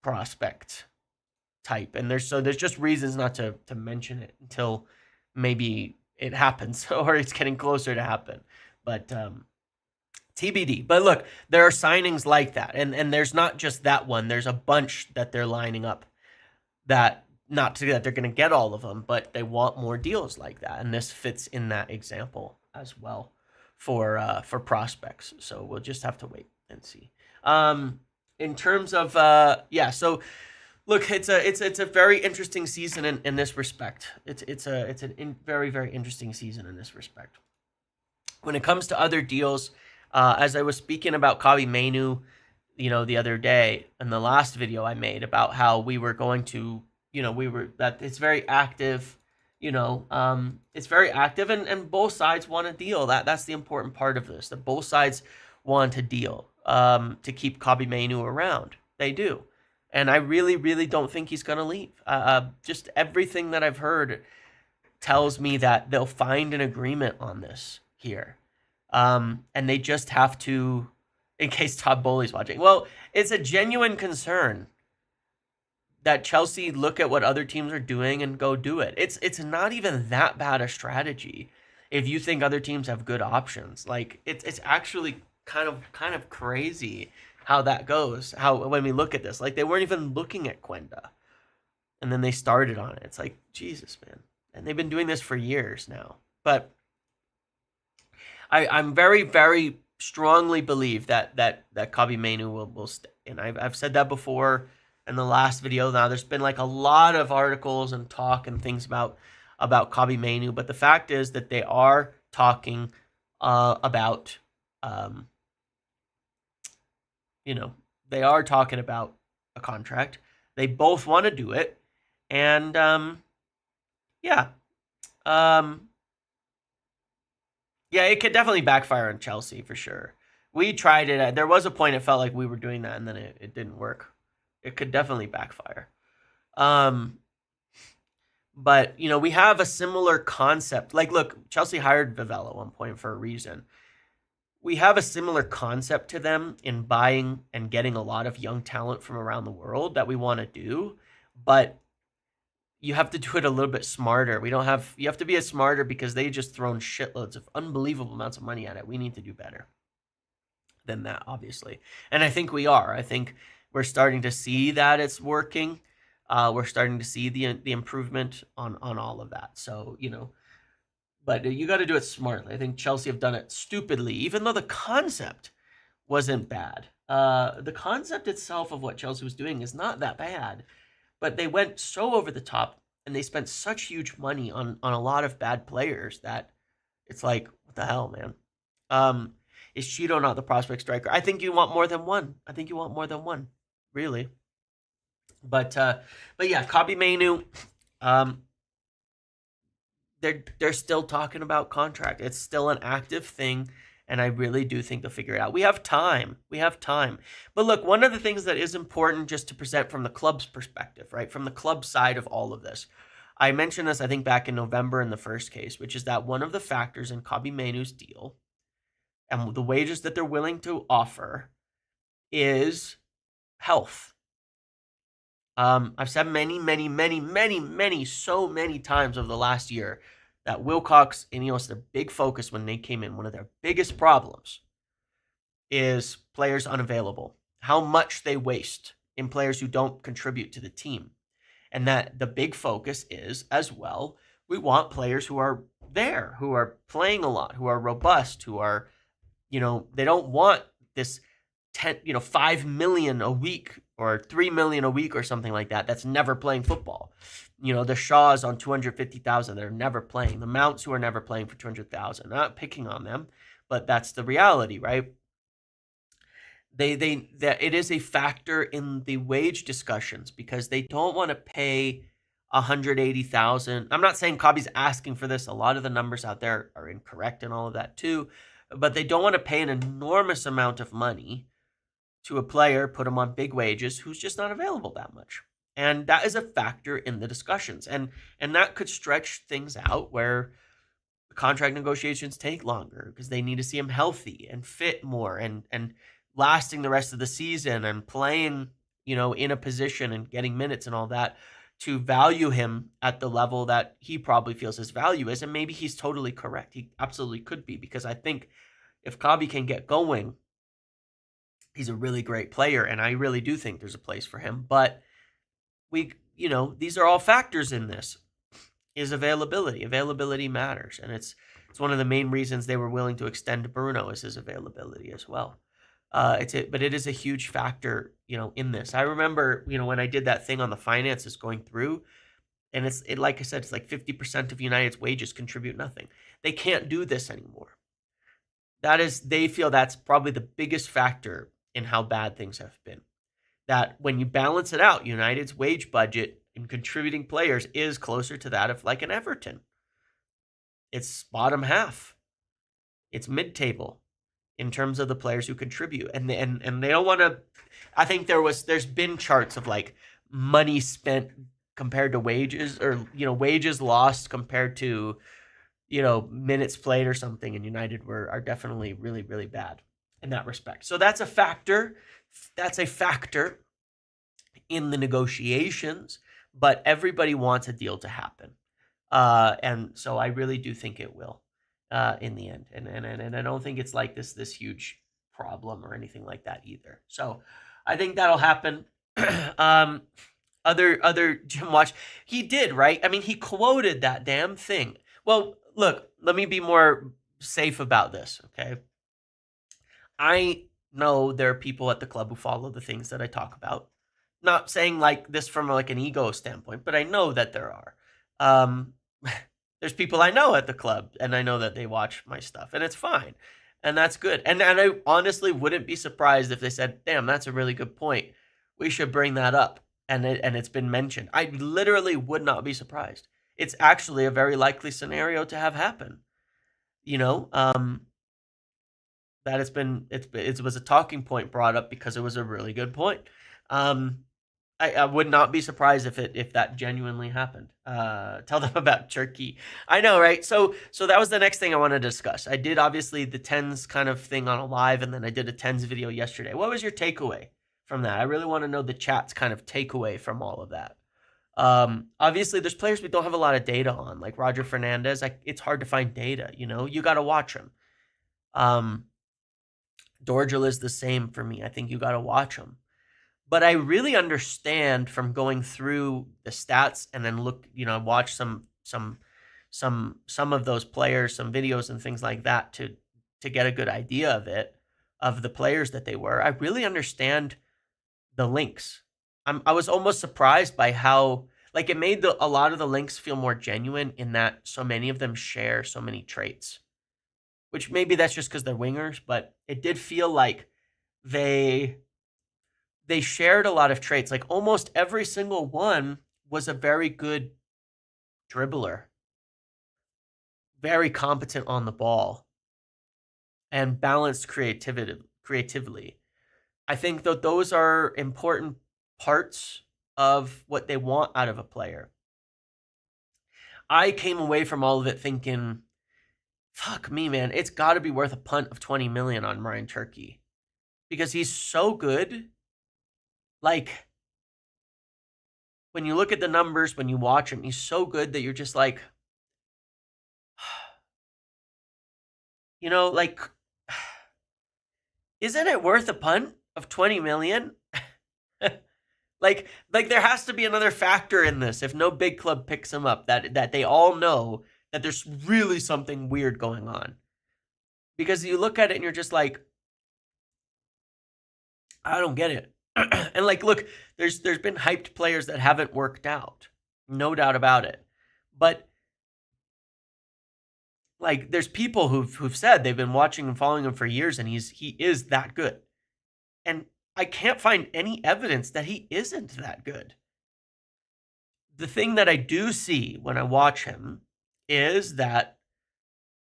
prospect type, and there's just reasons not to mention it until maybe it happens or it's getting closer to happen. But TBD. But look, there are signings like that, and there's not just that one. There's a bunch that they're lining up. That not to that they're going to get all of them, but they want more deals like that, and this fits in that example as well for prospects. So we'll just have to wait and see. In terms of so Look, it's a very interesting season in this respect. It's a very very interesting season in this respect. When it comes to other deals, as I was speaking about Mainoo, the other day in the last video I made about how we were going to, that it's very active, it's very active, and both sides want a deal. That's the important part of this. That both sides want a deal to keep Mainoo around. They do. And I really, really don't think he's going to leave. Just everything that I've heard tells me that they'll find an agreement on this here. And they just have to, in case Todd Bowley's watching. Well, it's a genuine concern that Chelsea look at what other teams are doing and go do it. It's not even that bad a strategy if you think other teams have good options. Like it's actually kind of crazy how that goes. How when we look at this, like they weren't even looking at Quenda, and then they started on it. It's like Jesus, man, and they've been doing this for years now. But I'm very very strongly believe that Mainoo will stay, and I've said that before in the last video. Now there's been like a lot of articles and talk and things about Mainoo, but the fact is that they are talking about they are talking about a contract. They both want to do it, and yeah, it could definitely backfire on Chelsea for sure. We tried it. There was a point it felt like we were doing that, and then it didn't work. It could definitely backfire. But, we have a similar concept. Like, look, Chelsea hired Vivell at one point for a reason. We have a similar concept to them in buying and getting a lot of young talent from around the world that we want to do. But you have to do it a little bit smarter. You have to be smarter because they just thrown shitloads of unbelievable amounts of money at it. We need to do better than that, obviously. And I think we are. I think we're starting to see that it's working. We're starting to see the improvement on all of that. So, but you got to do it smartly. I think Chelsea have done it stupidly, even though the concept wasn't bad. The concept itself of what Chelsea was doing is not that bad, but they went so over the top and they spent such huge money on a lot of bad players that it's like, what the hell, man? Is Cheeto not the prospect striker? I think you want more than one. Really. But yeah, Mainoo, they're still talking about contract. It's still an active thing, and I really do think they'll figure it out. We have time. But look, one of the things that is important just to present from the club's perspective, right? From the club side of all of this. I mentioned this, I think, back in November in the first case, which is that one of the factors in Mainoo's deal and the wages that they're willing to offer is health. I've said so many times over the last year that Wilcox and Ineos, their big focus when they came in, one of their biggest problems is players unavailable. How much they waste in players who don't contribute to the team. And that the big focus is, as well, we want players who are there, who are playing a lot, who are robust, who are, they don't want this 5 million a week or 3 million a week or something like that that's never playing football. The Shaws on 250,000 that are never playing. The Mounts who are never playing for 200,000. I'm not picking on them, but that's the reality, right? It is a factor in the wage discussions because they don't want to pay 180,000. I'm not saying Cobby's asking for this. A lot of the numbers out there are incorrect and all of that too, but they don't want to pay an enormous amount of money to a player, put him on big wages, who's just not available that much. And that is a factor in the discussions. And that could stretch things out where contract negotiations take longer because they need to see him healthy and fit more and lasting the rest of the season and playing, in a position and getting minutes and all that to value him at the level that he probably feels his value is. And maybe he's totally correct. He absolutely could be, because I think if Cobby can get going, he's a really great player, and I really do think there's a place for him. But these are all factors in this. Is availability. Availability matters, and it's one of the main reasons they were willing to extend Bruno is his availability as well. But it is a huge factor in this. I remember, when I did that thing on the finances going through, and like I said, it's like 50% of United's wages contribute nothing. They can't do this anymore. They feel that's probably the biggest factor in how bad things have been. That when you balance it out, United's wage budget in contributing players is closer to that of like an Everton. It's bottom half. It's mid-table in terms of the players who contribute, and they don't want to. I think there's been charts of like money spent compared to wages, or wages lost compared to minutes played or something, and United are definitely really, really bad in that respect. So that's a factor. That's a factor in the negotiations, but everybody wants a deal to happen. And so I really do think it will in the end. And I don't think it's like this huge problem or anything like that either. So I think that'll happen. Other Jim Watch, he did, right? I mean, he quoted that damn thing. Well, look, let me be more safe about this, okay? I know there are people at the club who follow the things that I talk about. Not saying like this from like an ego standpoint, but I know that there are. There's people I know at the club, and I know that they watch my stuff, and it's fine, and that's good. And I honestly wouldn't be surprised if they said, "Damn, that's a really good point. We should bring that up," and it's been mentioned. I literally would not be surprised. It's actually a very likely scenario to have happen. That it was a talking point brought up because it was a really good point. I would not be surprised if that genuinely happened. Tell them about Turkey. I know, right? So that was the next thing I want to discuss. I did obviously the tens kind of thing on a live, and then I did a tens video yesterday. What was your takeaway from that? I really want to know the chat's kind of takeaway from all of that. Obviously, there's players we don't have a lot of data on, like Roger Fernandez. It's hard to find data. You got to watch him. Dorgel is the same for me. I think you got to watch him. But I really understand from going through the stats and then watch some of those players, some videos and things like that to get a good idea of the players that they were. I really understand the links. I was almost surprised by how it made a lot of the links feel more genuine in that so many of them share so many traits, which maybe that's just because they're wingers, but it did feel like they shared a lot of traits. Like almost every single one was a very good dribbler, very competent on the ball, and balanced creatively. I think that those are important parts of what they want out of a player. I came away from all of it thinking, fuck me, man, it's got to be worth a punt of 20 million on Ryan Turkey because he's so good. Like, when you look at the numbers, when you watch him, he's so good that you're just like, isn't it worth a punt of 20 million? like there has to be another factor in this. If no big club picks him up, that they all know that there's really something weird going on. Because you look at it and you're just like, I don't get it. And look, there's been hyped players that haven't worked out. No doubt about it. But there's people who've said they've been watching and following him for years, and he is that good. And I can't find any evidence that he isn't that good. The thing that I do see when I watch him is that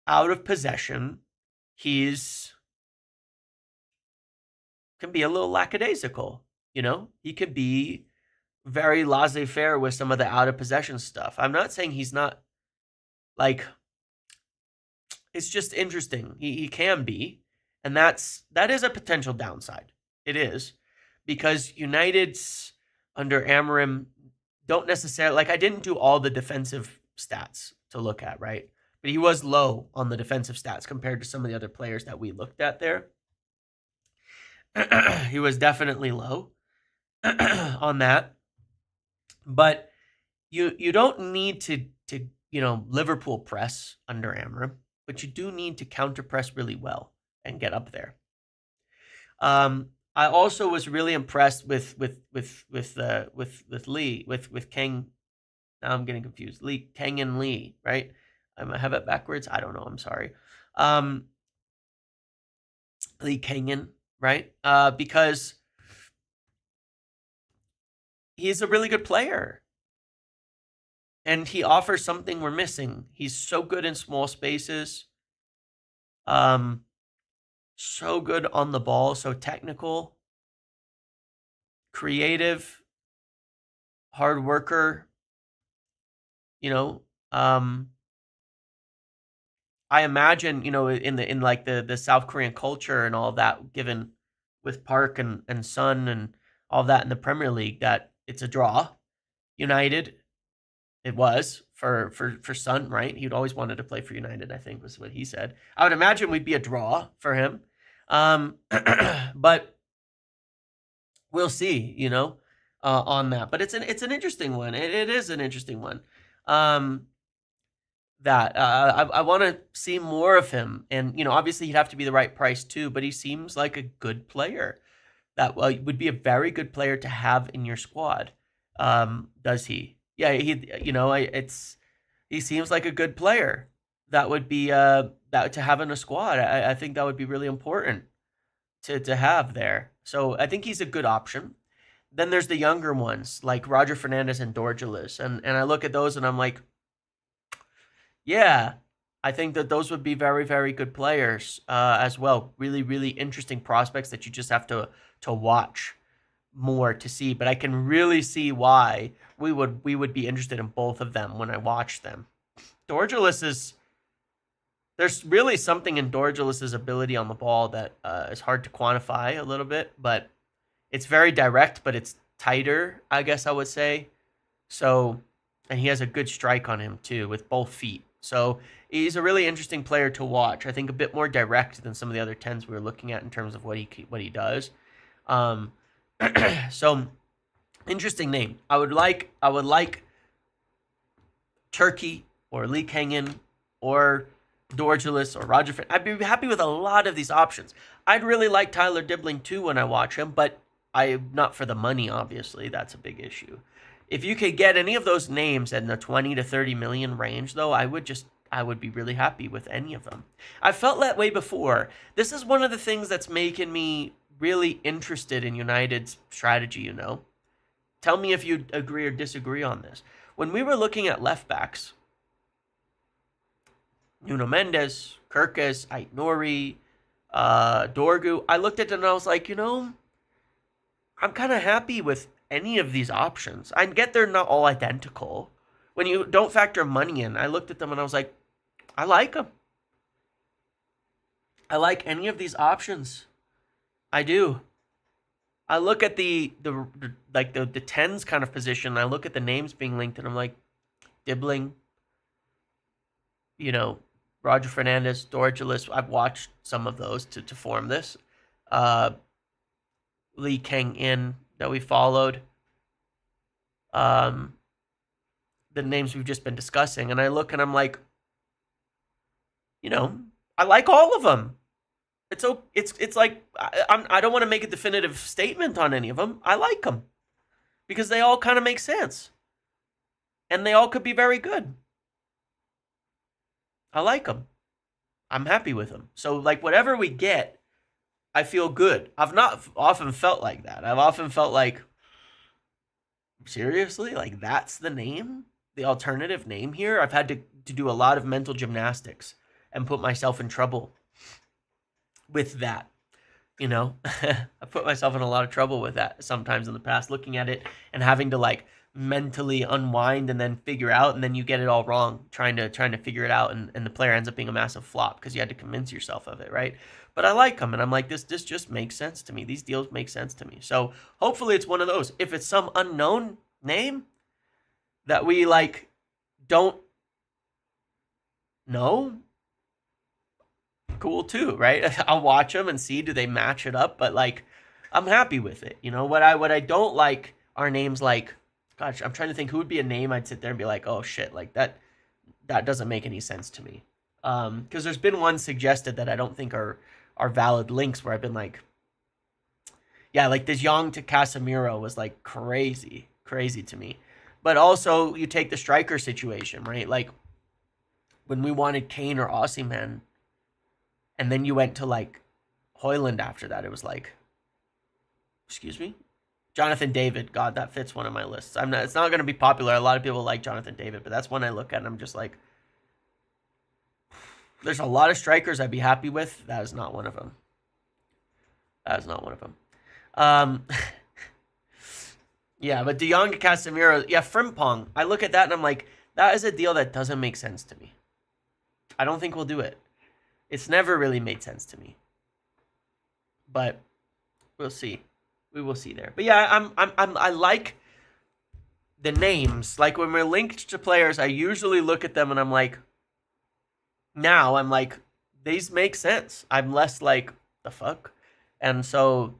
out of possession, he's can be a little lackadaisical. He could be very laissez-faire with some of the out of possession stuff. I'm not saying he's not it's just interesting. He can be, and that is a potential downside. It is, because United's under Amorim don't necessarily I didn't do all the defensive stats to look at, right? But he was low on the defensive stats compared to some of the other players that we looked at there. He was definitely low on that. But you don't need to Liverpool press under Amorim, but you do need to counter press really well and get up there. I also was really impressed with Lee with Kang. Now I'm getting confused. Kang and Lee, right? I have it backwards. I don't know. I'm sorry. Lee Kangen, right? Because he's a really good player. And he offers something we're missing. He's so good in small spaces. So good on the ball, so technical, creative, hard worker. You know, I imagine, in like the South Korean culture and all that, given with Park and Son and all that in the Premier League, that it's a draw. United, it was for Son, right? He'd always wanted to play for United, I think was what he said. I would imagine we'd be a draw for him. But we'll see, on that. But it's an interesting one. It is an interesting one. That I want to see more of him, and obviously he'd have to be the right price too. But he seems like a good player. That would be a very good player to have in your squad. Does he? Yeah, he seems like a good player. That would be that to have in a squad. I think that would be really important to have there. So I think he's a good option. Then there's the younger ones like Roger Fernandez and Dorgeles, and I look at those and I'm like, yeah, I think that those would be very, very good players as well. Really, really interesting prospects that you just have to watch more to see. But I can really see why we would be interested in both of them when I watch them. Dorgeles there's really something in Dorgeles' ability on the ball that is hard to quantify a little bit, but it's very direct, but it's tighter, I guess I would say. So, and he has a good strike on him too with both feet. So he's a really interesting player to watch. I think a bit more direct than some of the other 10s we were looking at in terms of what he does. So interesting name. I would like Turkey or Lee Kangen or Dorgeles or Roger. I'd be happy with a lot of these options. I'd really like Tyler Dibbling too when I watch him, but I'm not for the money, obviously. That's a big issue. If you could get any of those names in the 20 to 30 million range, though, I would be really happy with any of them. I felt that way before. This is one of the things that's making me really interested in United's strategy, Tell me if you agree or disagree on this. When we were looking at left backs, Nuno Mendes, Kirkes, Ait Nouri, Dorgu, I looked at them and I was like, I'm kind of happy with any of these options. I get they're not all identical. When you don't factor money in, I looked at them and I was like, I like them. I like any of these options. I do. I look at the 10s kind of position. I look at the names being linked and I'm like, Dibbling, Roger Fernandez, Dorgeles. I've watched some of those to form this. Lee Kang-in that we followed. The names we've just been discussing. And I look and I'm like, I like all of them. It's like, I don't want to make a definitive statement on any of them. I like them. Because they all kind of make sense. And they all could be very good. I like them. I'm happy with them. So, like, whatever we get, I feel good. I've not often felt like that. I've often felt like, seriously? Like, that's the name? The alternative name here? I've had to do a lot of mental gymnastics and put myself in trouble with that. I put myself in a lot of trouble with that sometimes in the past, looking at it and having to, like, mentally unwind and then figure out, and then you get it all wrong trying to figure it out, and the player ends up being a massive flop because you had to convince yourself of it, right? But I like them, and I'm like, this just makes sense to me. These deals make sense to me. So hopefully it's one of those. If it's some unknown name that we don't know, cool too, right? I'll watch them and see, do they match it up, but I'm happy with it. What I don't like are names like, gosh, I'm trying to think who would be a name I'd sit there and be like, oh shit, like that doesn't make any sense to me. Because there's been one suggested that I don't think are valid links where I've been like, Yeah, like De Jong to Casemiro was like crazy to me. But also, you take the striker situation, right? Like when we wanted Kane or Osimhen, and then you went to like Hoyland after that, it was like, excuse me, Jonathan David. God, that fits one of my lists. I'm not. It's not going to be popular. A lot of people like Jonathan David, but that's one I look at and I'm just like, there's a lot of strikers I'd be happy with. That is not one of them. That is not one of them. Yeah, but De Jong and Casemiro, yeah, Frimpong. I look at that and I'm like, that is a deal that doesn't make sense to me. I don't think we'll do it. It's never really made sense to me. But we'll see. We will see there. But yeah, I like the names. Like when we're linked to players, I usually look at them and I'm like, now I'm like, these make sense. I'm less like, the fuck? And so,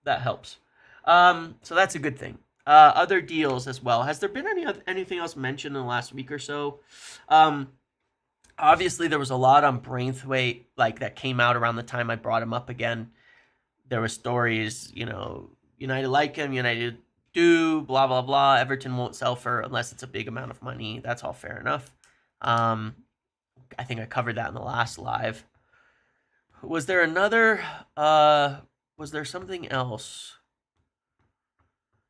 that helps. So that's a good thing. Other deals as well. Has there been anything else mentioned in the last week or so? Obviously, there was a lot on Braithwaite, like that came out around the time I brought him up again. There were stories, United like him, United do, blah blah blah. Everton won't sell for unless it's a big amount of money. That's all fair enough. I think I covered that in the last live. Was there another? Was there something else?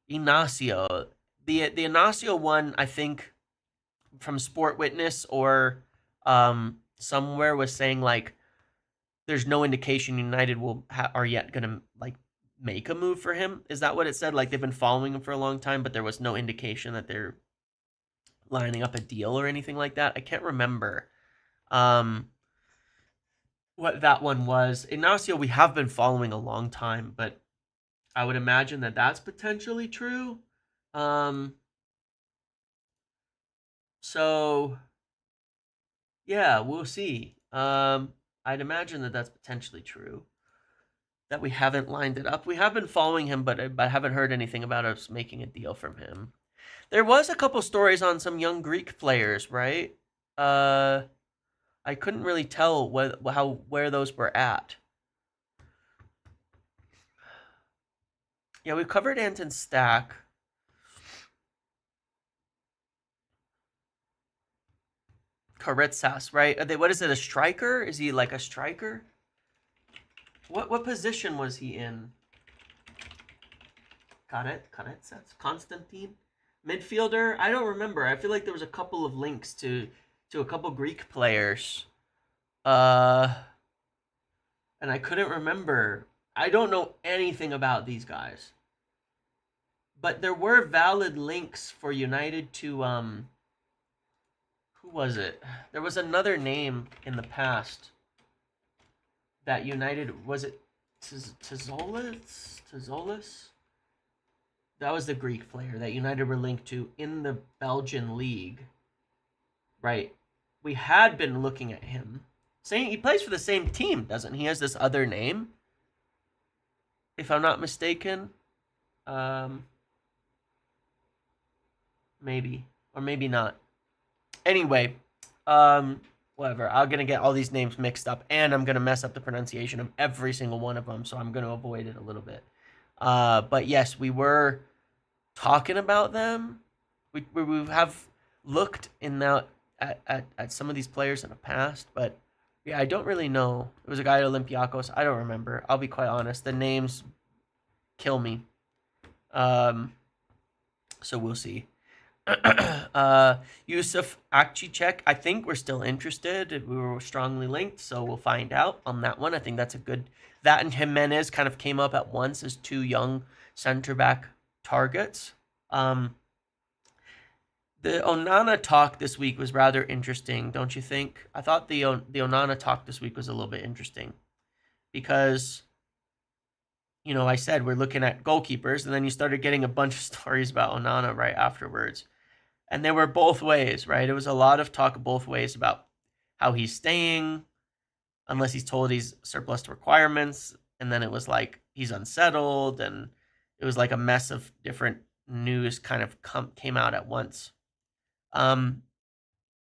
Inacio, the Inacio one, I think, from Sport Witness or somewhere was saying like there's no indication United are yet gonna like make a move for him. Is that what it said? Like they've been following him for a long time, but there was no indication that they're lining up a deal or anything like that. I can't remember what that one was. Inacio, we have been following a long time, but I would imagine that that's potentially true. So yeah, we'll see. I'd imagine that that's potentially true. That we haven't lined it up. We have been following him, but I haven't heard anything about us making a deal from him. There was a couple stories on some young Greek players, right? I couldn't really tell where those were at. Yeah, we've covered Anton Stack. Karitsas, right? What is it, a striker? Is he like a striker? What position was he in? Karitsas? Constantine? Midfielder? I don't remember. I feel like there was a couple of links to a couple Greek players. And I couldn't remember. I don't know anything about these guys. But there were valid links for United to who was it? There was another name in the past that United, was it Tizolis? That was the Greek player that United were linked to in the Belgian league. Right. We had been looking at him. Saying he plays for the same team, doesn't he? He has this other name, if I'm not mistaken. Maybe. Or maybe not. Anyway, whatever. I'm going to get all these names mixed up, and I'm going to mess up the pronunciation of every single one of them, so I'm going to avoid it a little bit. But yes, we were talking about them. We have looked at some of these players in the past, but yeah, I don't really know. It was a guy at Olympiacos. I don't remember. I'll be quite honest. The names kill me. So we'll see. Yusuf Akcicek, I think we're still interested. We were strongly linked, so we'll find out on that one. I think that's a good... That and Jimenez kind of came up at once as two young center-back targets. The Onana talk this week was rather interesting, don't you think? I thought the Onana talk this week was a little bit interesting because, I said we're looking at goalkeepers, and then you started getting a bunch of stories about Onana right afterwards. And they were both ways, right? It was a lot of talk both ways about how he's staying, unless he's told he's surplus to requirements. And then it was like he's unsettled, and it was like a mess of different news kind of came out at once.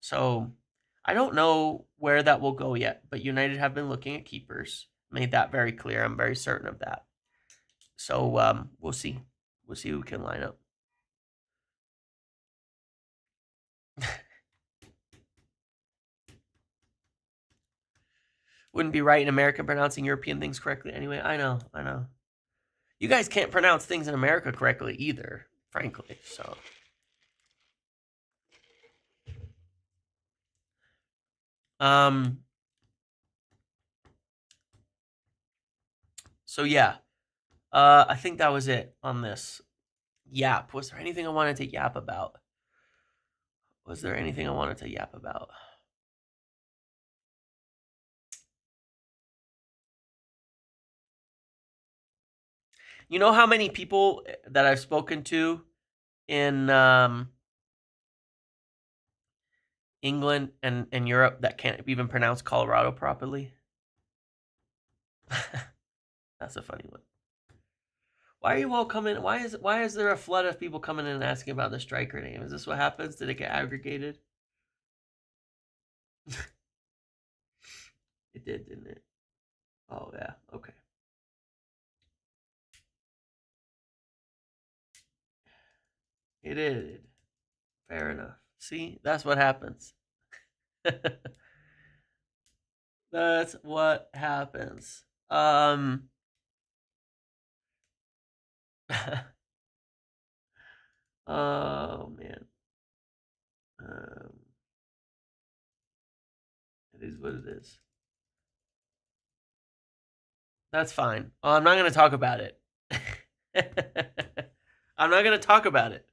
So I don't know where that will go yet, but United have been looking at keepers. Made that very clear. I'm very certain of that. So we'll see. We'll see who can line up. Wouldn't be right in America pronouncing European things correctly anyway. I know. You guys can't pronounce things in America correctly either, frankly. So yeah. I think that was it on this yap. Was there anything I wanted to yap about? You know how many people that I've spoken to in England and Europe that can't even pronounce Colorado properly? That's a funny one. Why are you all coming? Why is there a flood of people coming in and asking about the striker name? Is this what happens? Did it get aggregated? It did, didn't it? Oh yeah, okay. It did. Fair enough. See, that's what happens. That's what happens. Oh man. It is what it is. That's fine. Oh, I'm not going to talk about it. I'm not going to talk about it.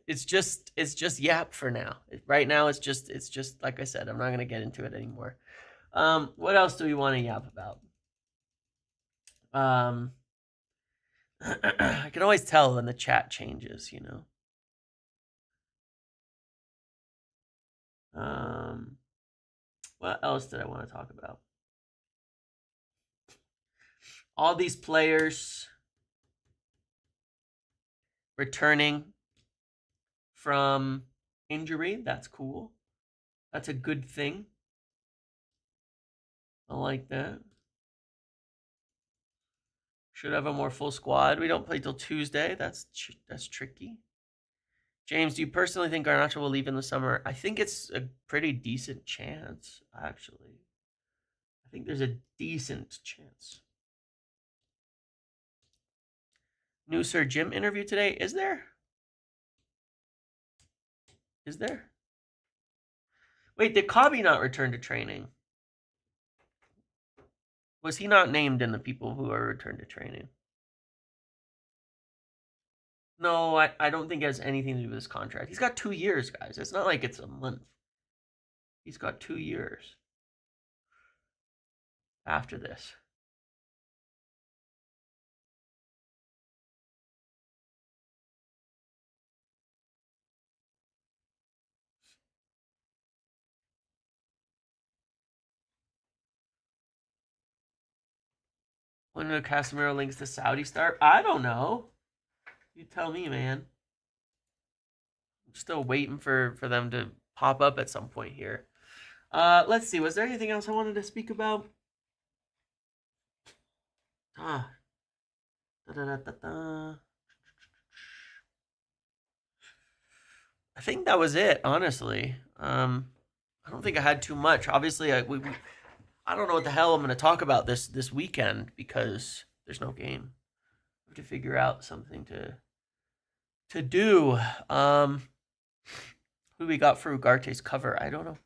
It's just yap for now. Right now, it's just like I said. I'm not going to get into it anymore. What else do we want to yap about? I can always tell when the chat changes, you know. What else did I want to talk about? All these players returning from injury. That's cool. That's a good thing. I like that. Should have a more full squad. We don't play till Tuesday. That's tricky. James, do you personally think Garnacho will leave in the summer? I think it's a pretty decent chance, actually. I think there's a decent chance. New Sir Jim interview today. Is there? Wait, did Kabi not return to training? Was he not named in the people who are returned to training? No, I don't think it has anything to do with his contract. He's got 2 years, guys. It's not like it's a month. He's got 2 years after this. When do Casemiro links to Saudi start? I don't know. You tell me, man. I'm still waiting for them to pop up at some point here. Let's see. Was there anything else I wanted to speak about? I think that was it, honestly. I don't think I had too much. Obviously, I don't know what the hell I'm going to talk about this weekend because there's no game. I have to figure out something to do. Who we got for Ugarte's cover? I don't know.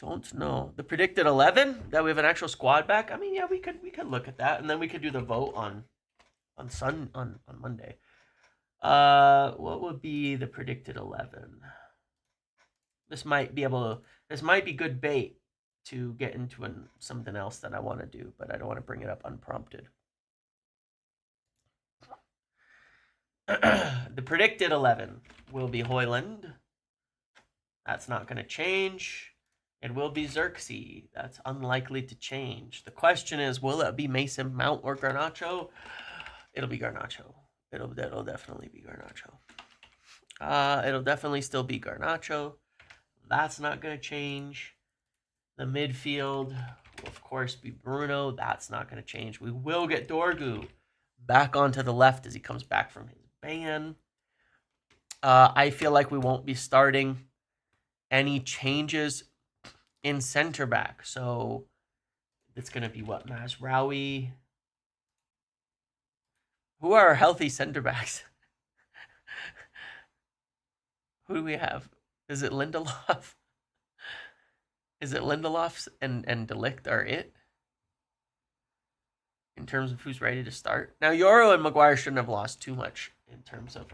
Don't know. The predicted 11 that we have an actual squad back. I mean, yeah, we could look at that, and then we could do the vote on Monday. What would be the predicted 11? This might be good bait to get into something else that I want to do, but I don't want to bring it up unprompted. The predicted 11 will be Højlund. That's not going to change. It will be Xerxes. That's unlikely to change. The question is, will it be Mason Mount or Garnacho? It'll be Garnacho. It'll definitely be Garnacho. It'll definitely still be Garnacho. That's not going to change. The midfield will, of course, be Bruno. That's not going to change. We will get Dorgu back onto the left as he comes back from his ban. I feel like we won't be starting any changes in center back. So it's going to be what? Mazraoui. Who are our healthy center backs? Who do we have? Is it Lindelof? Is it Lindelof and De Ligt are it? In terms of who's ready to start. Now, Yoro and Maguire shouldn't have lost too much in terms of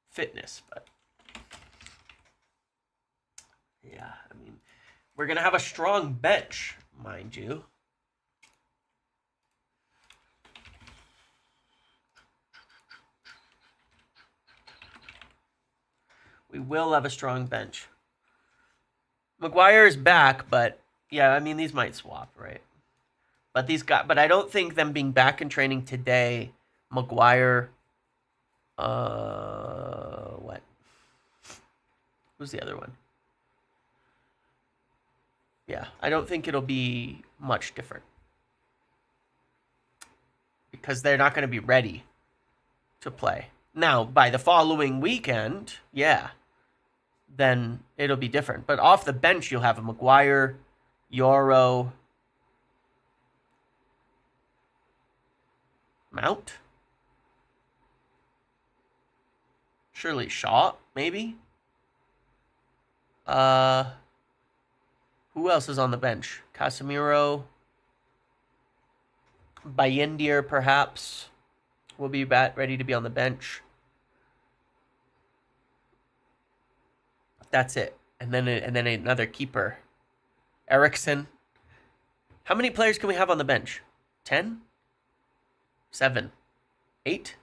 fitness, but yeah, I mean, we're going to have a strong bench, mind you. We will have a strong bench. Maguire is back, but yeah, I mean, these might swap, right? But but I don't think them being back in training today, Maguire, what? Who's the other one? Yeah, I don't think it'll be much different. Because they're not going to be ready to play. Now, by the following weekend, yeah, then it'll be different. But off the bench, you'll have a Maguire, Yoro, Mount. Surely Shaw, maybe. Who else is on the bench? Casemiro, Bayindir, perhaps, will be ready to be on the bench. That's it. And then another keeper, Eriksson. How many players can we have on the bench? 10? 7? 8?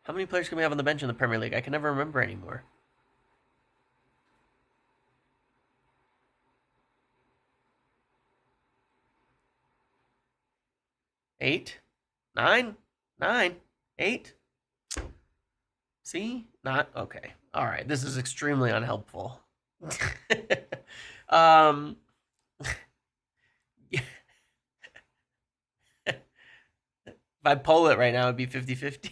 How many players can we have on the bench in the Premier League? I can never remember anymore. 8? 9? 9? 8? See? Not okay. All right. This is extremely unhelpful. If I poll it right now, it'd be 50-50.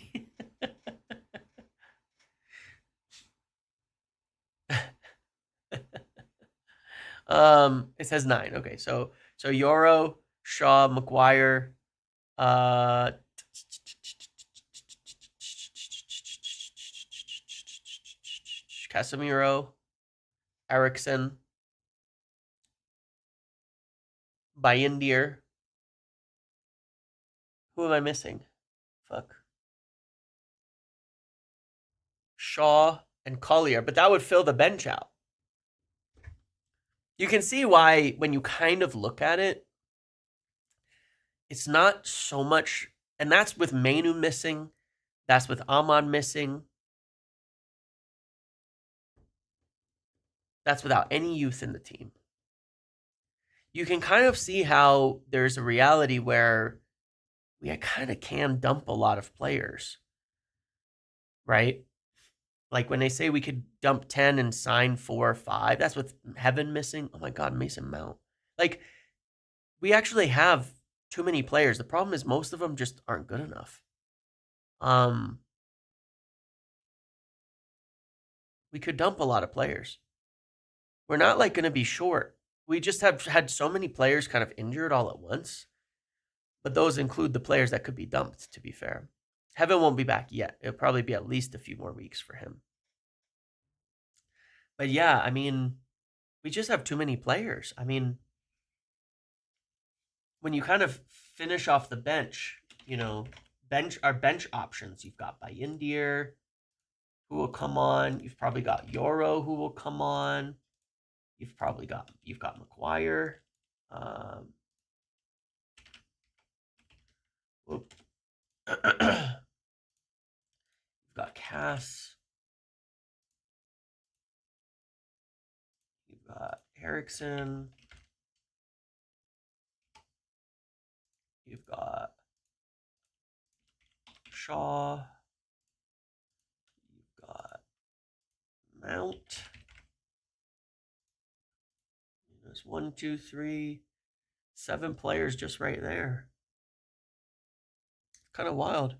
It says 9. Okay, so Yoro, Shaw, Maguire, Casemiro, Eriksson, Bayindir. Who am I missing? Fuck. Shaw and Collier, but that would fill the bench out. You can see why, when you kind of look at it, it's not so much, and that's with Mainoo missing, that's with Ahmad missing, that's without any youth in the team. You can kind of see how there's a reality where we kind of can dump a lot of players, right? Like when they say we could dump 10 and sign 4 or 5, that's with Heaven missing. Oh my God, Mason Mount. Like, we actually have too many players. The problem is most of them just aren't good enough. We could dump a lot of players. We're not like going to be short. We just have had so many players kind of injured all at once. But those include the players that could be dumped, to be fair. Heaven won't be back yet. It'll probably be at least a few more weeks for him. But yeah, I mean, we just have too many players. I mean, when you kind of finish off the bench, you know, our bench options, you've got Bayindir, who will come on. You've probably got Yoro, who will come on. You've got Maguire. You've got Cass. You've got Eriksson. You've got Shaw. You've got Mount. That's 1, 2, 3, 7 players just right there. Kind of wild.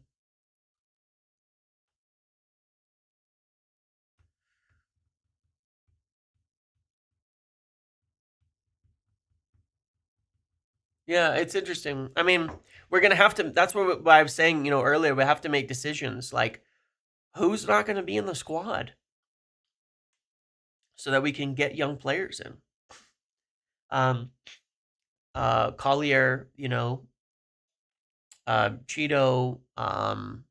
Yeah, it's interesting. I mean, we're gonna have to. That's what I was saying, earlier. We have to make decisions like who's not going to be in the squad, so that we can get young players in. Collier, Cheeto. I'm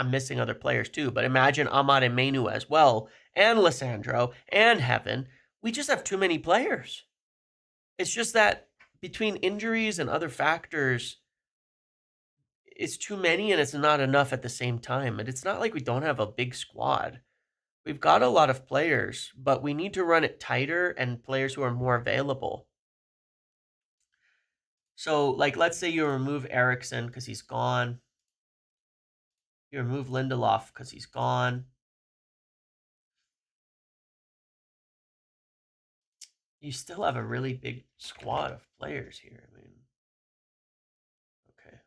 missing other players too, but imagine Ahmad and Mainoo as well, and Lissandro and Heaven. We just have too many players. It's just that between injuries and other factors, it's too many and it's not enough at the same time. And it's not like we don't have a big squad. We've got a lot of players, but we need to run it tighter and players who are more available. So, like, let's say you remove Eriksson because he's gone. You remove Lindelof because he's gone. You still have a really big squad of players here. I mean, okay.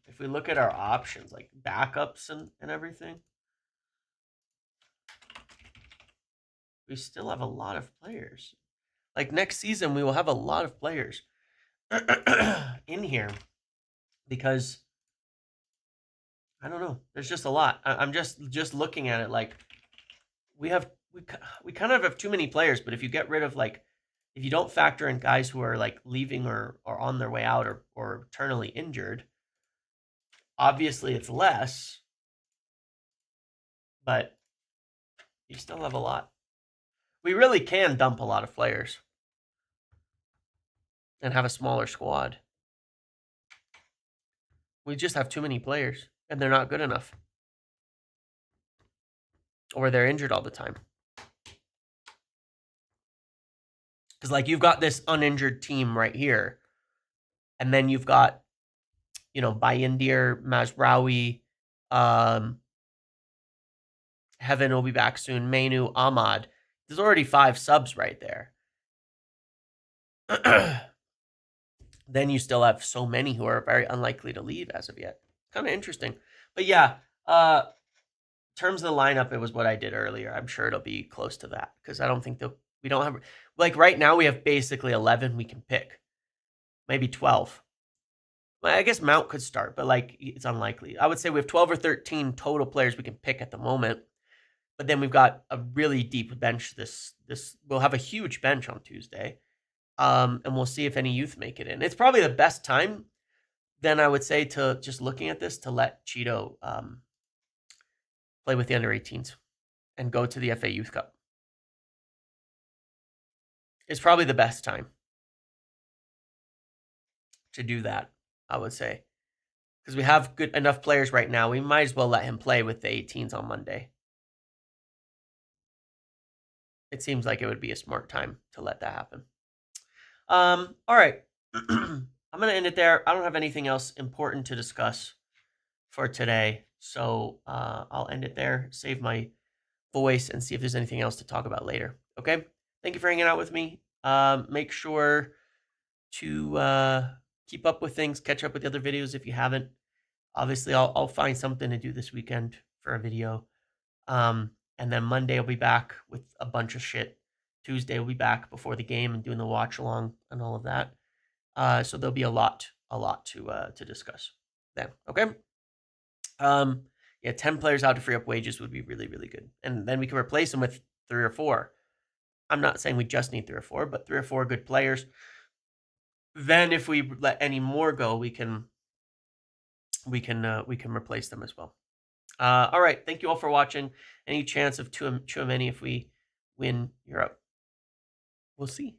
If we look at our options, like backups and everything, we still have a lot of players. Like next season, we will have a lot of players in here because I don't know. There's just a lot. I'm just looking at it like we kind of have too many players. But if you get rid of if you don't factor in guys who are like leaving or on their way out or terminally injured, obviously it's less. But you still have a lot. We really can dump a lot of players and have a smaller squad. We just have too many players, and they're not good enough. Or they're injured all the time. Because, like, you've got this uninjured team right here. And then you've got, Bayindir, Mazraoui, Heaven will be back soon, Mainoo, Ahmad. There's already 5 subs right there. Then you still have so many who are very unlikely to leave as of yet. Kind of interesting. But yeah, in terms of the lineup, it was what I did earlier. I'm sure it'll be close to that because I don't think we don't have, like right now we have basically 11 we can pick. Maybe 12. Well, I guess Mount could start, but like it's unlikely. I would say we have 12 or 13 total players we can pick at the moment. But then we've got a really deep bench. We'll have a huge bench on Tuesday. And we'll see if any youth make it in. It's probably the best time, then I would say, to just looking at this, to let Cheeto play with the under-18s and go to the FA Youth Cup. It's probably the best time to do that, I would say. Because we have good enough players right now. We might as well let him play with the 18s on Monday. It seems like it would be a smart time to let that happen. All right. I'm going to end it there. I don't have anything else important to discuss for today. So I'll end it there, save my voice, and see if there's anything else to talk about later. Okay? Thank you for hanging out with me. Make sure to keep up with things, catch up with the other videos if you haven't. Obviously, I'll find something to do this weekend for a video. And then Monday I'll be back with a bunch of shit. Tuesday we'll be back before the game and doing the watch along and all of that. So there'll be a lot to discuss then. Okay. Yeah, 10 players out to free up wages would be really, really good. And then we can replace them with 3 or 4. I'm not saying we just need 3 or 4, but 3 or 4 good players. Then if we let any more go, we can replace them as well. All right. Thank you all for watching. Any chance of too many if we win Europe? We'll see.